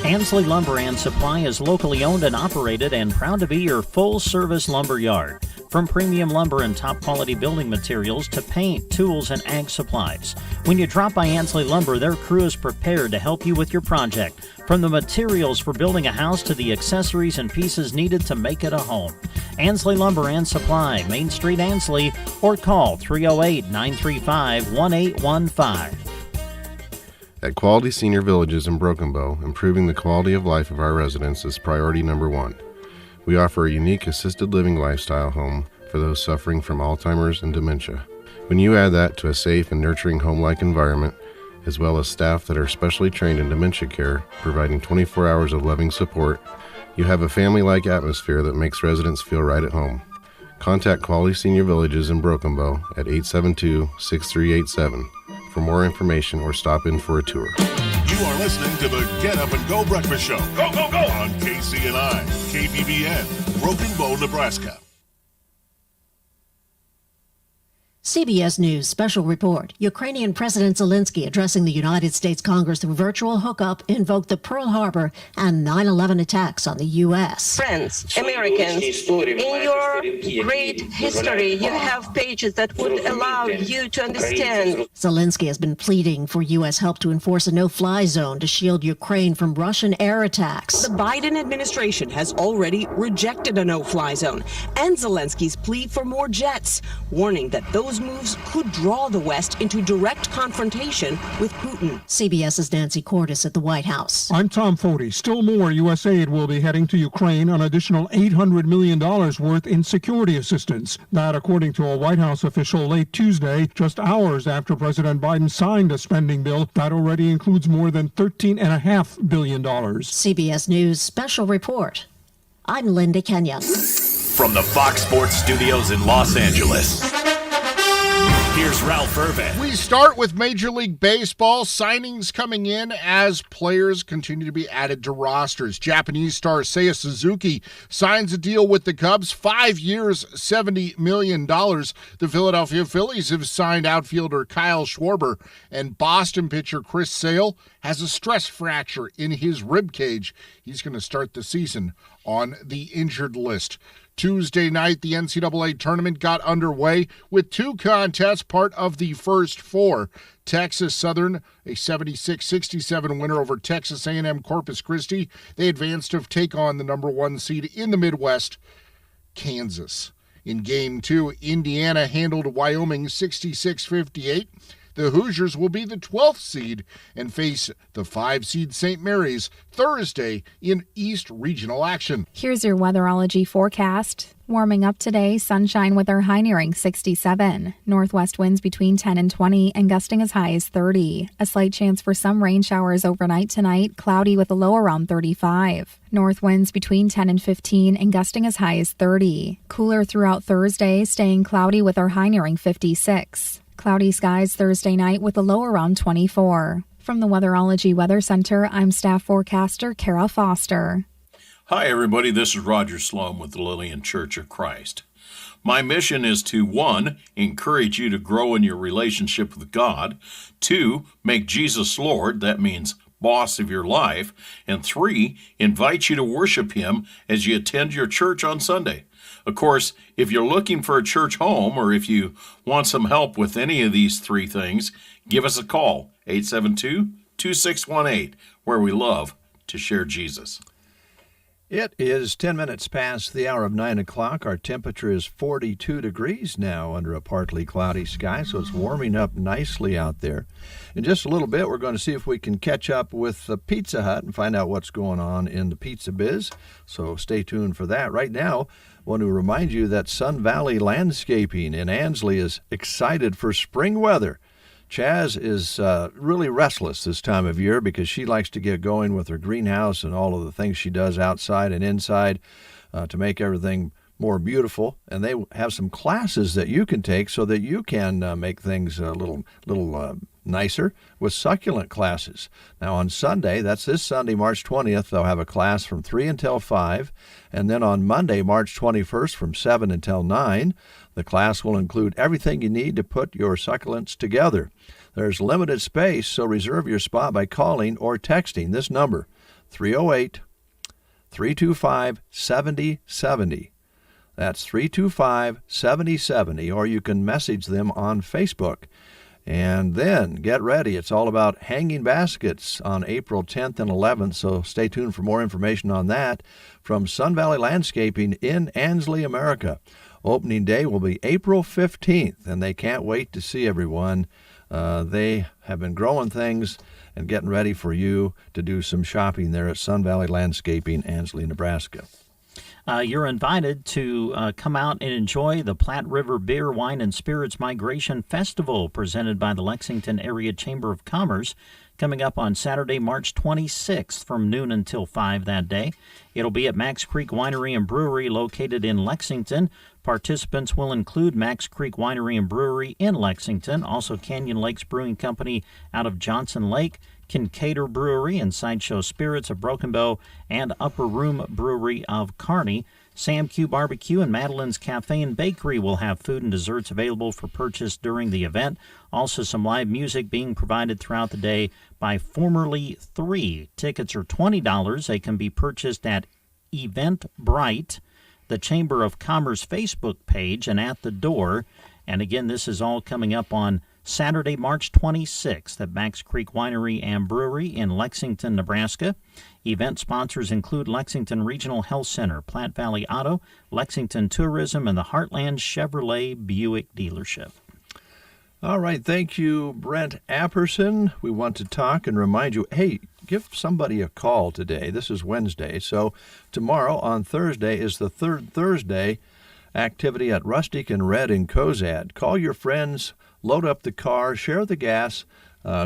Ansley Lumber and Supply is locally owned and operated and proud to be your full-service lumber yard. From premium lumber and top-quality building materials to paint, tools, and ag supplies. When you drop by Ansley Lumber, their crew is prepared to help you with your project. From the materials for building a house to the accessories and pieces needed to make it a home. Ansley Lumber and Supply, Main Street, Ansley, or call 308-935-1815. At Quality Senior Villages in Broken Bow, improving the quality of life of our residents is priority number one. We offer a unique assisted living lifestyle home for those suffering from Alzheimer's and dementia. When you add that to a safe and nurturing home-like environment, as well as staff that are specially trained in dementia care, providing 24 hours of loving support, you have a family-like atmosphere that makes residents feel right at home. Contact Quality Senior Villages in Broken Bow at 872-6387 for more information or stop in for a tour. You are listening to the Get Up and Go Breakfast Show. Go, go, go! On KCNI, KBBN, Broken Bow, Nebraska. CBS News special report. Ukrainian President Zelensky addressing the United States Congress through virtual hookup invoked the Pearl Harbor and 9/11 attacks on the U.S. Friends, Americans, in your great history, you have pages that would allow you to understand. Zelensky has been pleading for U.S. help to enforce a no-fly zone to shield Ukraine from Russian air attacks. The Biden administration has already rejected a no-fly zone and Zelensky's plea for more jets, warning that those moves could draw the West into direct confrontation with Putin. CBS's Nancy Cordes at the White House. I'm Tom Foti. Still more U.S. aid will be heading to Ukraine, an additional $800 million worth in security assistance. That, according to a White House official late Tuesday, just hours after President Biden signed a spending bill that already includes more than $13.5 billion. CBS News special report. I'm Linda Kenya. From the Fox Sports Studios in Los Angeles, here's Ralph Irvin. We start with Major League Baseball. Signings coming in as players continue to be added to rosters. Japanese star Seiya Suzuki signs a deal with the Cubs, 5 years, $70 million. The Philadelphia Phillies have signed outfielder Kyle Schwarber, and Boston pitcher Chris Sale has a stress fracture in his rib cage. He's going to start the season on the injured list. Tuesday night, the NCAA tournament got underway with 2 contests, part of the first 4. Texas Southern, a 76-67 winner over Texas A&M Corpus Christi. They advanced to take on the number 1 seed in the Midwest, Kansas. In Game 2, Indiana handled Wyoming 66-58. The Hoosiers will be the 12th seed and face the 5 seed St. Mary's Thursday in East Regional action. Here's your weatherology forecast. Warming up today, sunshine with our high nearing 67. Northwest winds between 10 and 20 and gusting as high as 30. A slight chance for some rain showers overnight tonight, cloudy with a low around 35. North winds between 10 and 15 and gusting as high as 30. Cooler throughout Thursday, staying cloudy with our high nearing 56. Cloudy skies Thursday night with a low around 24. From the Weatherology Weather Center, I'm staff forecaster Kara Foster. Hi, everybody. This is Roger Sloan with the Lillian Church of Christ. My mission is to, 1, encourage you to grow in your relationship with God, 2, make Jesus Lord, that means boss of your life, and 3, invite you to worship Him as you attend your church on Sunday. Of course, if you're looking for a church home or if you want some help with any of these 3 things, give us a call, 872-2618, where we love to share Jesus. It is 10 minutes past the hour of 9 o'clock. Our temperature is 42 degrees now under a partly cloudy sky, so it's warming up nicely out there. In just a little bit, we're going to see if we can catch up with the Pizza Hut and find out what's going on in the pizza biz, so stay tuned for that. Right now, I want to remind you that Sun Valley Landscaping in Ansley is excited for spring weather. Chaz is really restless this time of year because she likes to get going with her greenhouse and all of the things she does outside and inside to make everything more beautiful. And they have some classes that you can take so that you can make things a little nicer with Succulent Classes. Now on Sunday, that's this Sunday, March 20th, they'll have a class from 3 until 5. And then on Monday, March 21st, from 7 until 9, the class will include everything you need to put your succulents together. There's limited space, so reserve your spot by calling or texting this number, 308-325-7070. That's 325-7070, or you can message them on Facebook. And then get ready. It's all about hanging baskets on April 10th and 11th, so stay tuned for more information on that from Sun Valley Landscaping in Ansley, America. Opening day will be April 15th, and they can't wait to see everyone. They have been growing things and getting ready for you to do some shopping there at Sun Valley Landscaping, Ansley, Nebraska. You're invited to come out and enjoy the Platte River Beer, Wine, and Spirits Migration Festival presented by the Lexington Area Chamber of Commerce, coming up on Saturday, March 26th from noon until 5 that day. It'll be at Max Creek Winery and Brewery located in Lexington. Participants will include Max Creek Winery and Brewery in Lexington, also Canyon Lakes Brewing Company out of Johnson Lake, Kincaid Brewery and Sideshow Spirits of Broken Bow, and Upper Room Brewery of Kearney. Sam Q Barbecue and Madeline's Cafe and Bakery will have food and desserts available for purchase during the event. Also, some live music being provided throughout the day by Formerly 3. Tickets are $20. They can be purchased at Eventbrite, the Chamber of Commerce Facebook page, and at the door. And again, this is all coming up on Saturday, March 26th at Backs Creek Winery and Brewery in Lexington, Nebraska. Event sponsors include Lexington Regional Health Center, Platte Valley Auto, Lexington Tourism, and the Heartland Chevrolet Buick dealership. All right, thank you, Brent Apperson. We want to talk and remind you, hey, give somebody a call today. This is Wednesday, so tomorrow on Thursday is the third Thursday activity at Rustic and Red in Cozad. Call your friends, load up the car, share the gas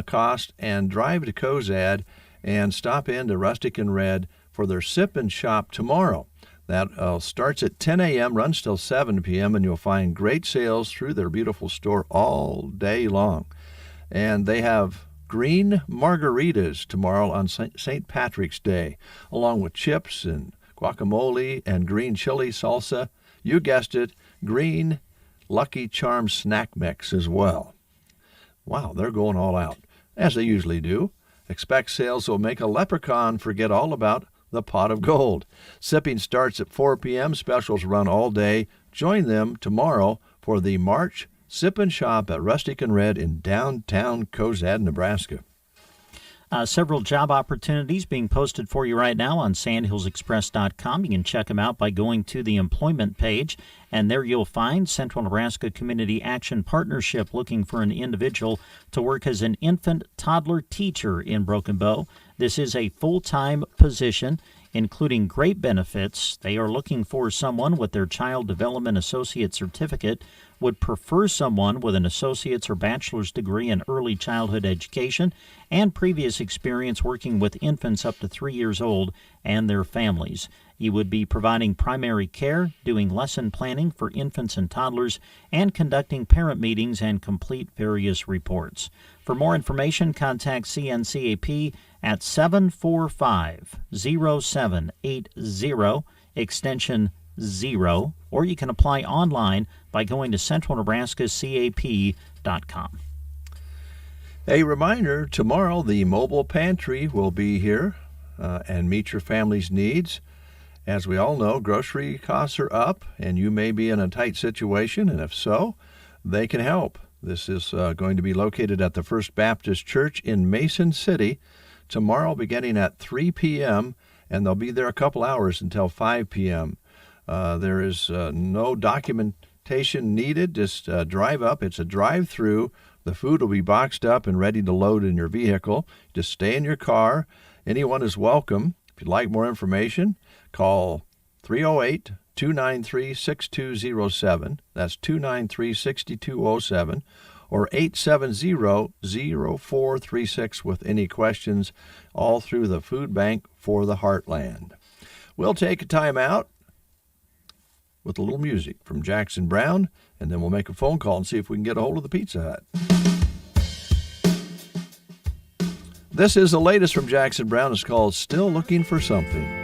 cost, and drive to Cozad and stop into Rustic and Red for their Sip and Shop tomorrow. That starts at 10 a.m., runs till 7 p.m., and you'll find great sales through their beautiful store all day long. And they have green margaritas tomorrow on St. Patrick's Day, along with chips and guacamole and green chili salsa. You guessed it, green Lucky Charms snack mix as well. Wow, they're going all out, as they usually do. Expect sales will make a leprechaun forget all about the pot of gold. Sipping starts at 4 p.m. Specials run all day. Join them tomorrow for the March Sip and Shop at Rustic and Red in downtown Cozad, Nebraska. Several job opportunities being posted for you right now on sandhillsexpress.com. You can check them out by going to the employment page, and there you'll find Central Nebraska Community Action Partnership looking for an individual to work as an infant toddler teacher in Broken Bow. This is a full-time position, including great benefits. They are looking for someone with their Child Development Associate Certificate, would prefer someone with an associate's or bachelor's degree in early childhood education and previous experience working with infants up to 3 years old and their families. You would be providing primary care, doing lesson planning for infants and toddlers, and conducting parent meetings and complete various reports. For more information, contact CNCAP at 745-0780, extension 0, or you can apply online by going to centralnebraskacap.com. A reminder, tomorrow the mobile pantry will be here and meet your family's needs. As we all know, grocery costs are up, and you may be in a tight situation, and if so, they can help. This is going to be located at the First Baptist Church in Mason City tomorrow beginning at 3 p.m., and they'll be there a couple hours until 5 p.m. There is no documentation needed. Just drive up. It's a drive-through. The food will be boxed up and ready to load in your vehicle. Just stay in your car. Anyone is welcome. If you'd like more information, call 308-293-6207. That's 293-6207. Or 870-0436 with any questions, all through the Food Bank for the Heartland. We'll take a time out with a little music from Jackson Brown, and then we'll make a phone call and see if we can get a hold of the Pizza Hut. This is the latest from Jackson Brown. It's called Still Looking for Something.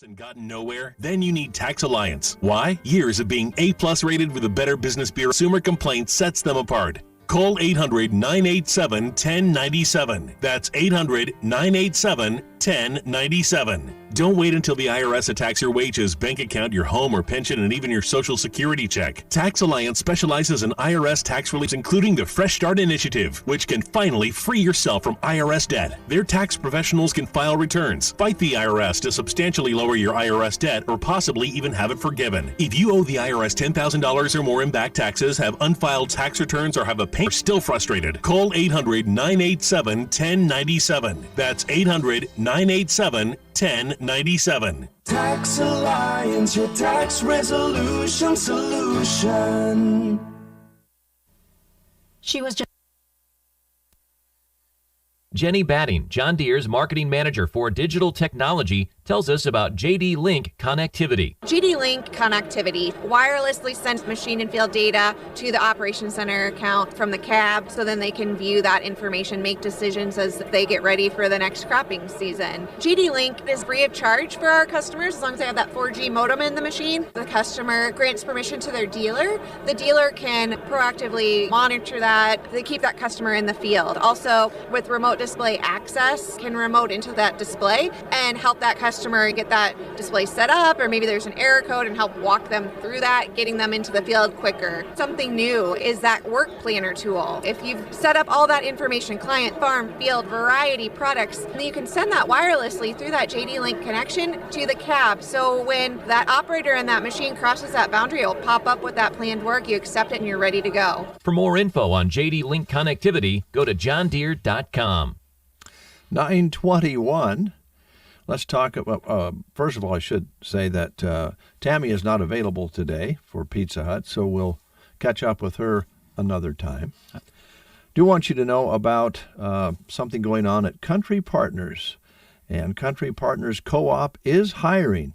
and gotten nowhere? Then you need Tax Alliance. Why? Years of being A+ rated with the Better Business Bureau. Consumer complaints sets them apart. Call 800-987-1097. That's 800-987-1097. Don't wait until the IRS attacks your wages, bank account, your home or pension, and even your Social Security check. Tax Alliance specializes in IRS tax reliefs, including the Fresh Start Initiative, which can finally free yourself from IRS debt. Their tax professionals can file returns, fight the IRS to substantially lower your IRS debt, or possibly even have it forgiven. If you owe the IRS $10,000 or more in back taxes, have unfiled tax returns, or have a payment still frustrated, call 800-987-1097. That's 800-987-1097. Tax Alliance, your tax resolution solution. She was just Jenny Batting, John Deere's marketing manager for digital technology, tells us about JD Link connectivity. JD Link connectivity wirelessly sends machine and field data to the Operations Center account from the cab, so then they can view that information, make decisions as they get ready for the next cropping season. JD Link is free of charge for our customers as long as they have that 4G modem in the machine. The customer grants permission to their dealer. The dealer can proactively monitor that. They keep that customer in the field. Also, with remote display access, can remote into that display and help that customer get that display set up, or maybe there's an error code, and help walk them through that, getting them into the field quicker. Something new is that work planner tool. If you've set up all that information, client, farm, field, variety, products, then you can send that wirelessly through that JD Link connection to the cab. So when that operator in that machine crosses that boundary, it'll pop up with that planned work, you accept it, and you're ready to go. For more info on JD Link connectivity, go to johndeere.com. 9:21. Let's talk about, first of all, I should say that Tammy is not available today for Pizza Hut, so we'll catch up with her another time. Do want you to know about something going on at Country Partners. And Country Partners Co-op is hiring,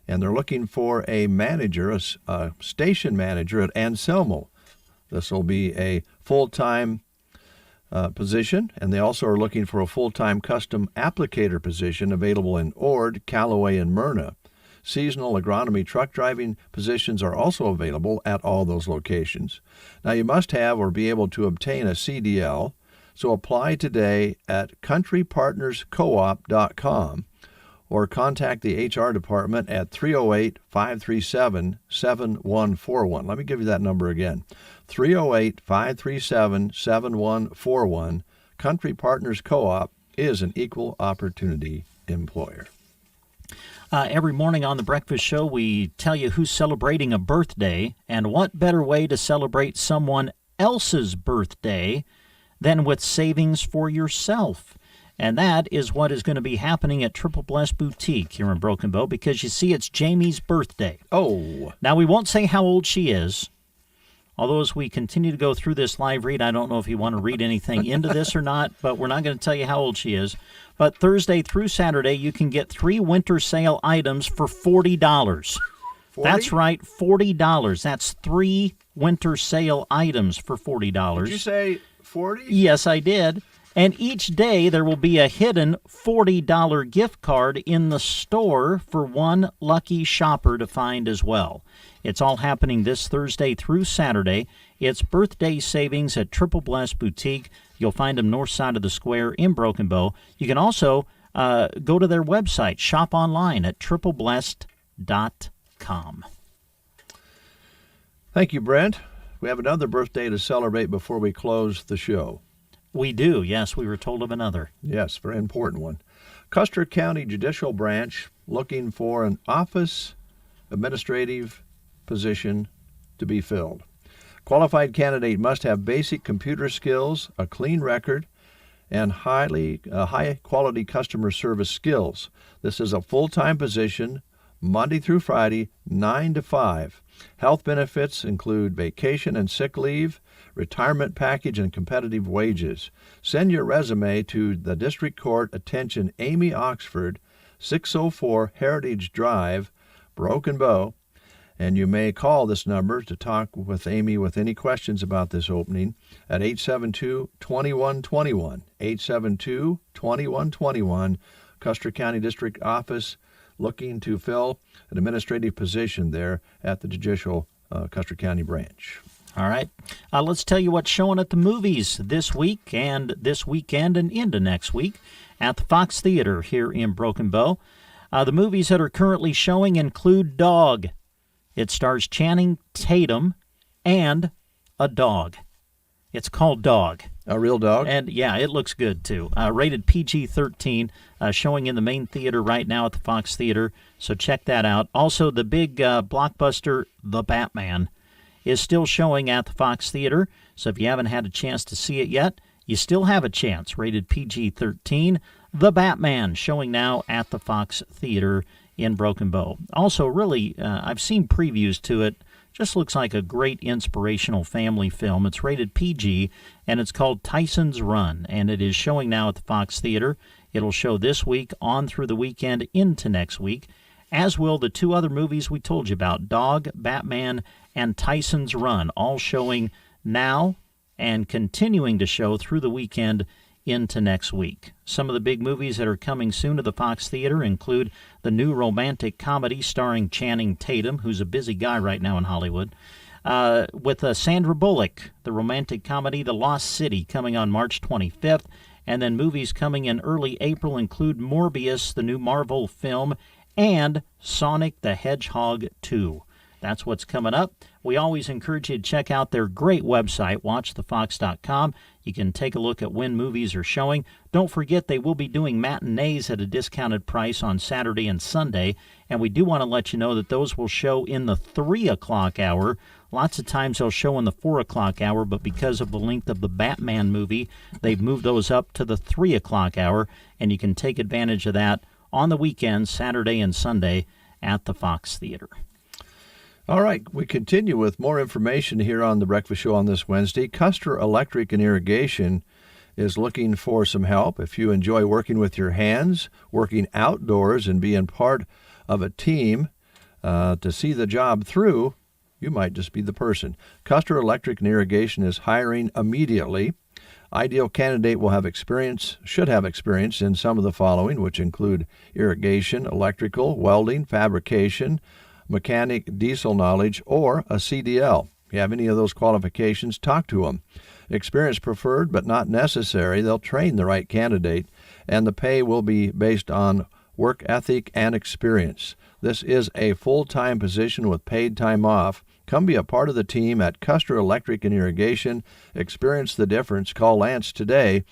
and they're looking for a manager, a station manager at Anselmo. This will be a full-time position, and they also are looking for a full-time custom applicator position available in Ord, Callaway, and Myrna. Seasonal agronomy truck driving positions are also available at all those locations. Now, you must have or be able to obtain a CDL, so apply today at countrypartnerscoop.com or contact the HR department at 308-537-7141. Let me give you that number again. 308-537-7141. Country Partners Co-op is an equal opportunity employer. Every morning on the Breakfast Show, we tell you who's celebrating a birthday, and what better way to celebrate someone else's birthday than with savings for yourself. And that is what is going to be happening at Triple Blessed Boutique here in Broken Bow, because you see, it's Jamie's birthday. Oh. Now, we won't say how old she is. Although as we continue to go through this live read, I don't know if you want to read anything into this or not, but we're not going to tell you how old she is. But Thursday through Saturday, you can get 3 winter sale items for $40. 40? That's right, $40. That's 3 winter sale items for $40. Did you say 40? Yes, I did. And each day there will be a hidden $40 gift card in the store for one lucky shopper to find as well. It's all happening this Thursday through Saturday. It's birthday savings at Triple Blessed Boutique. You'll find them north side of the square in Broken Bow. You can also go to their website, shop online at tripleblessed.com. Thank you, Brent. We have another birthday to celebrate before we close the show. We do, yes. We were told of another. Yes, very important one. Custer County Judicial Branch looking for an office administrative position to be filled. Qualified candidate must have basic computer skills, a clean record, and high-quality customer service skills. This is a full-time position, Monday through Friday, 9 to 5. Health benefits include vacation and sick leave, retirement package, and competitive wages. Send your resume to the District Court. Attention, Amy Oxford, 604 Heritage Drive, Broken Bow. And you may call this number to talk with Amy with any questions about this opening at 872-2121. 872-2121, Custer County District Office, looking to fill an administrative position there at the Judicial Custer County branch. All right. Let's tell you what's showing at the movies this week and this weekend and into next week at the Fox Theater here in Broken Bow. The movies that are currently showing include Dog. It stars Channing Tatum and a dog. It's called Dog. A real dog? And yeah, it looks good too. Rated PG-13, showing in the main theater right now at the Fox Theater, so check that out. Also, the big blockbuster, The Batman, is still showing at the Fox Theater, so if you haven't had a chance to see it yet, you still have a chance. Rated PG-13, The Batman, showing now at the Fox Theater in Broken Bow. Also, really, I've seen previews to it. Just looks like a great inspirational family film. It's rated PG, and it's called Tyson's Run, and it is showing now at the Fox Theater. It'll show this week on through the weekend into next week, as will the two other movies we told you about, Dog, Batman, and Tyson's Run, all showing now and continuing to show through the weekend into next week. Some of the big movies that are coming soon to the Fox Theater include the new romantic comedy starring Channing Tatum, who's a busy guy right now in Hollywood, with Sandra Bullock, the romantic comedy The Lost City, coming on March 25th, and then movies coming in early April include Morbius, the new Marvel film, and Sonic the Hedgehog 2. That's what's coming up. We always encourage you to check out their great website, watchthefox.com. You can take a look at when movies are showing. Don't forget they will be doing matinees at a discounted price on Saturday and Sunday, and we do want to let you know that those will show in the 3 o'clock hour. Lots of times they'll show in the 4 o'clock hour, but because of the length of the Batman movie, they've moved those up to the 3 o'clock hour, and you can take advantage of that on the weekends, Saturday and Sunday, at the Fox Theater. All right, we continue with more information here on The Breakfast Show on this Wednesday. Custer Electric and Irrigation is looking for some help. If you enjoy working with your hands, working outdoors, and being part of a team to see the job through, you might just be the person. Custer Electric and Irrigation is hiring immediately. Ideal candidate should have experience in some of the following, which include irrigation, electrical, welding, fabrication, mechanic, diesel knowledge, or a CDL. If you have any of those qualifications, talk to them. Experience preferred but not necessary. They'll train the right candidate, and the pay will be based on work ethic and experience. This is a full-time position with paid time off. Come be a part of the team at Custer Electric and Irrigation. Experience the difference. Call Lance today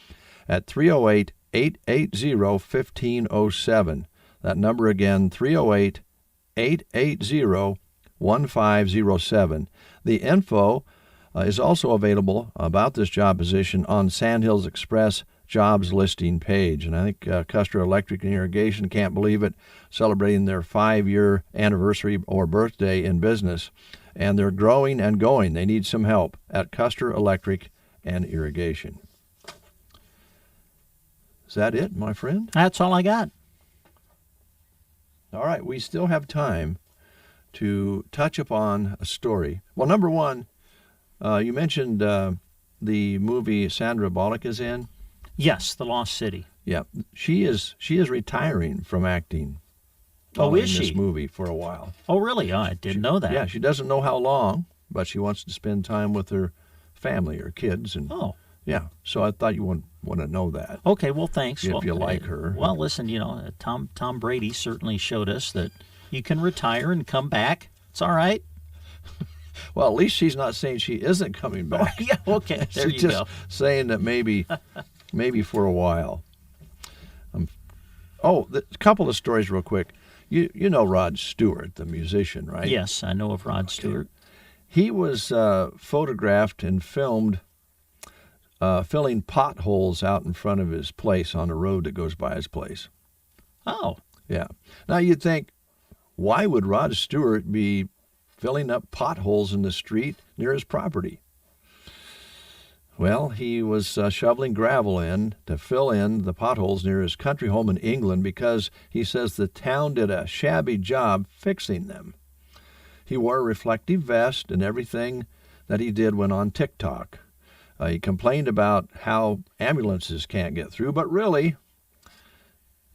at 308-880-1507. That number again, 308-880-1507. The info is also available about this job position on Sandhills Express jobs listing page. And I think Custer Electric and Irrigation can't believe it, celebrating their 5-year anniversary or birthday in business. And they're growing and going. They need some help at Custer Electric and Irrigation. Is that it, my friend? That's all I got. All right, we still have time to touch upon a story. Well, number one, you mentioned the movie Sandra Bullock is in. Yes, The Lost City. Yeah, she is retiring from acting. Oh, is in she? This movie for a while. Oh, really? Oh, I didn't know that. Yeah, she doesn't know how long, but she wants to spend time with her family, her kids, and yeah. So I thought you want to know that. Okay, well, thanks. If you like her. Well, listen, Tom Brady certainly showed us that you can retire and come back. It's all right. Well, at least she's not saying she isn't coming back. Oh, yeah, okay. There she's you just go. saying that maybe for a while. A couple of stories real quick. You know Rod Stewart, the musician, right? Yes, I know of Rod Stewart. He was photographed and filmed filling potholes out in front of his place on the road that goes by his place. Oh. Yeah. Now you'd think, why would Rod Stewart be filling up potholes in the street near his property? Well, he was shoveling gravel in to fill in the potholes near his country home in England because he says the town did a shabby job fixing them. He wore a reflective vest, and everything that he did went on TikTok. He complained about how ambulances can't get through, but really,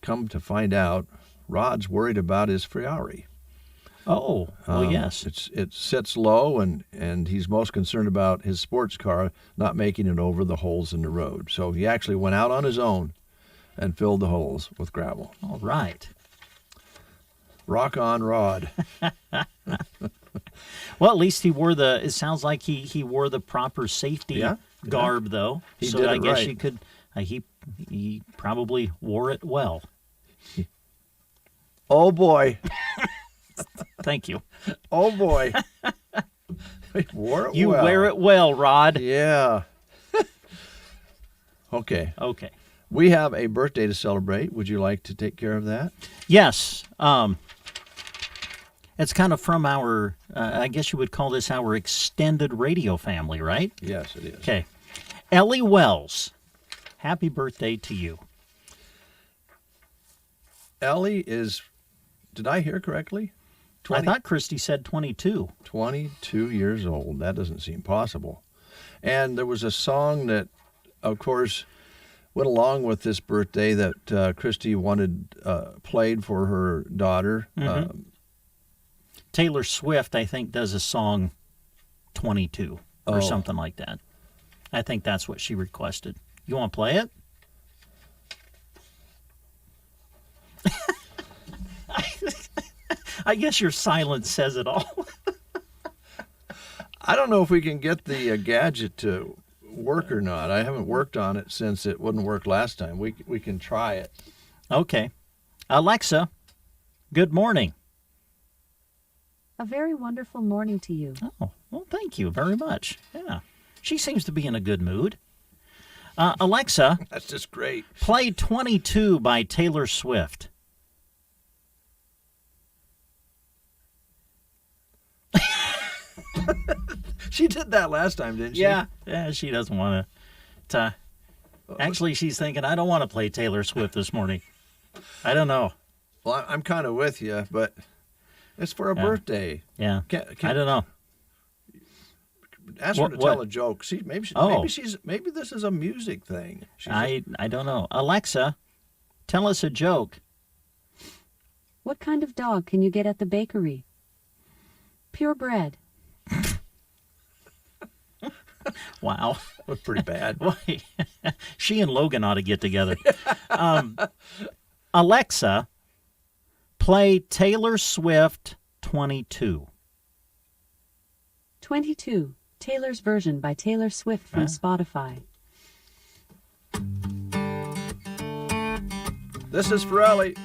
come to find out, Rod's worried about his Ferrari. Oh, yes. It sits low, and he's most concerned about his sports car not making it over the holes in the road. So he actually went out on his own and filled the holes with gravel. All right. Rock on, Rod. Well, at least it sounds like he wore the proper safety garb, though. He so did I it guess right. you could, he probably wore it well. Oh, boy. Thank you. Oh, boy. He wore it You well. wear it well, Rod. Yeah. Okay. Okay. We have a birthday to celebrate. Would you like to take care of that? Yes. It's kind of from our, I guess you would call this our extended radio family, right? Yes, it is. Okay. Ellie Wells, happy birthday to you. Ellie is, did I hear correctly? I thought Christy said 22. 22 years old. That doesn't seem possible. And there was a song that, of course, went along with this birthday that Christy wanted played for her daughter. Mm-hmm. Taylor Swift, I think, does a song 22 or something like that. I think that's what she requested. You want to play it? I guess your silence says it all. I don't know if we can get the gadget to work or not. I haven't worked on it since it wouldn't work last time. We can try it. Okay. Alexa, good morning. A very wonderful morning to you. Oh, well, thank you very much. Yeah. She seems to be in a good mood. Alexa. That's just great. Play 22 by Taylor Swift. She did that last time, didn't she? Yeah, she doesn't want to. Actually, she's thinking, I don't want to play Taylor Swift this morning. I don't know. Well, I'm kind of with you, but it's for a birthday. Yeah, I don't know. Ask her to tell a joke. See, maybe this is a music thing. I don't know. Alexa, tell us a joke. What kind of dog can you get at the bakery? Purebred. Wow. That's pretty bad. She and Logan ought to get together. Alexa, play Taylor Swift 22. 22. Taylor's version by Taylor Swift from Spotify. This is for Ellie.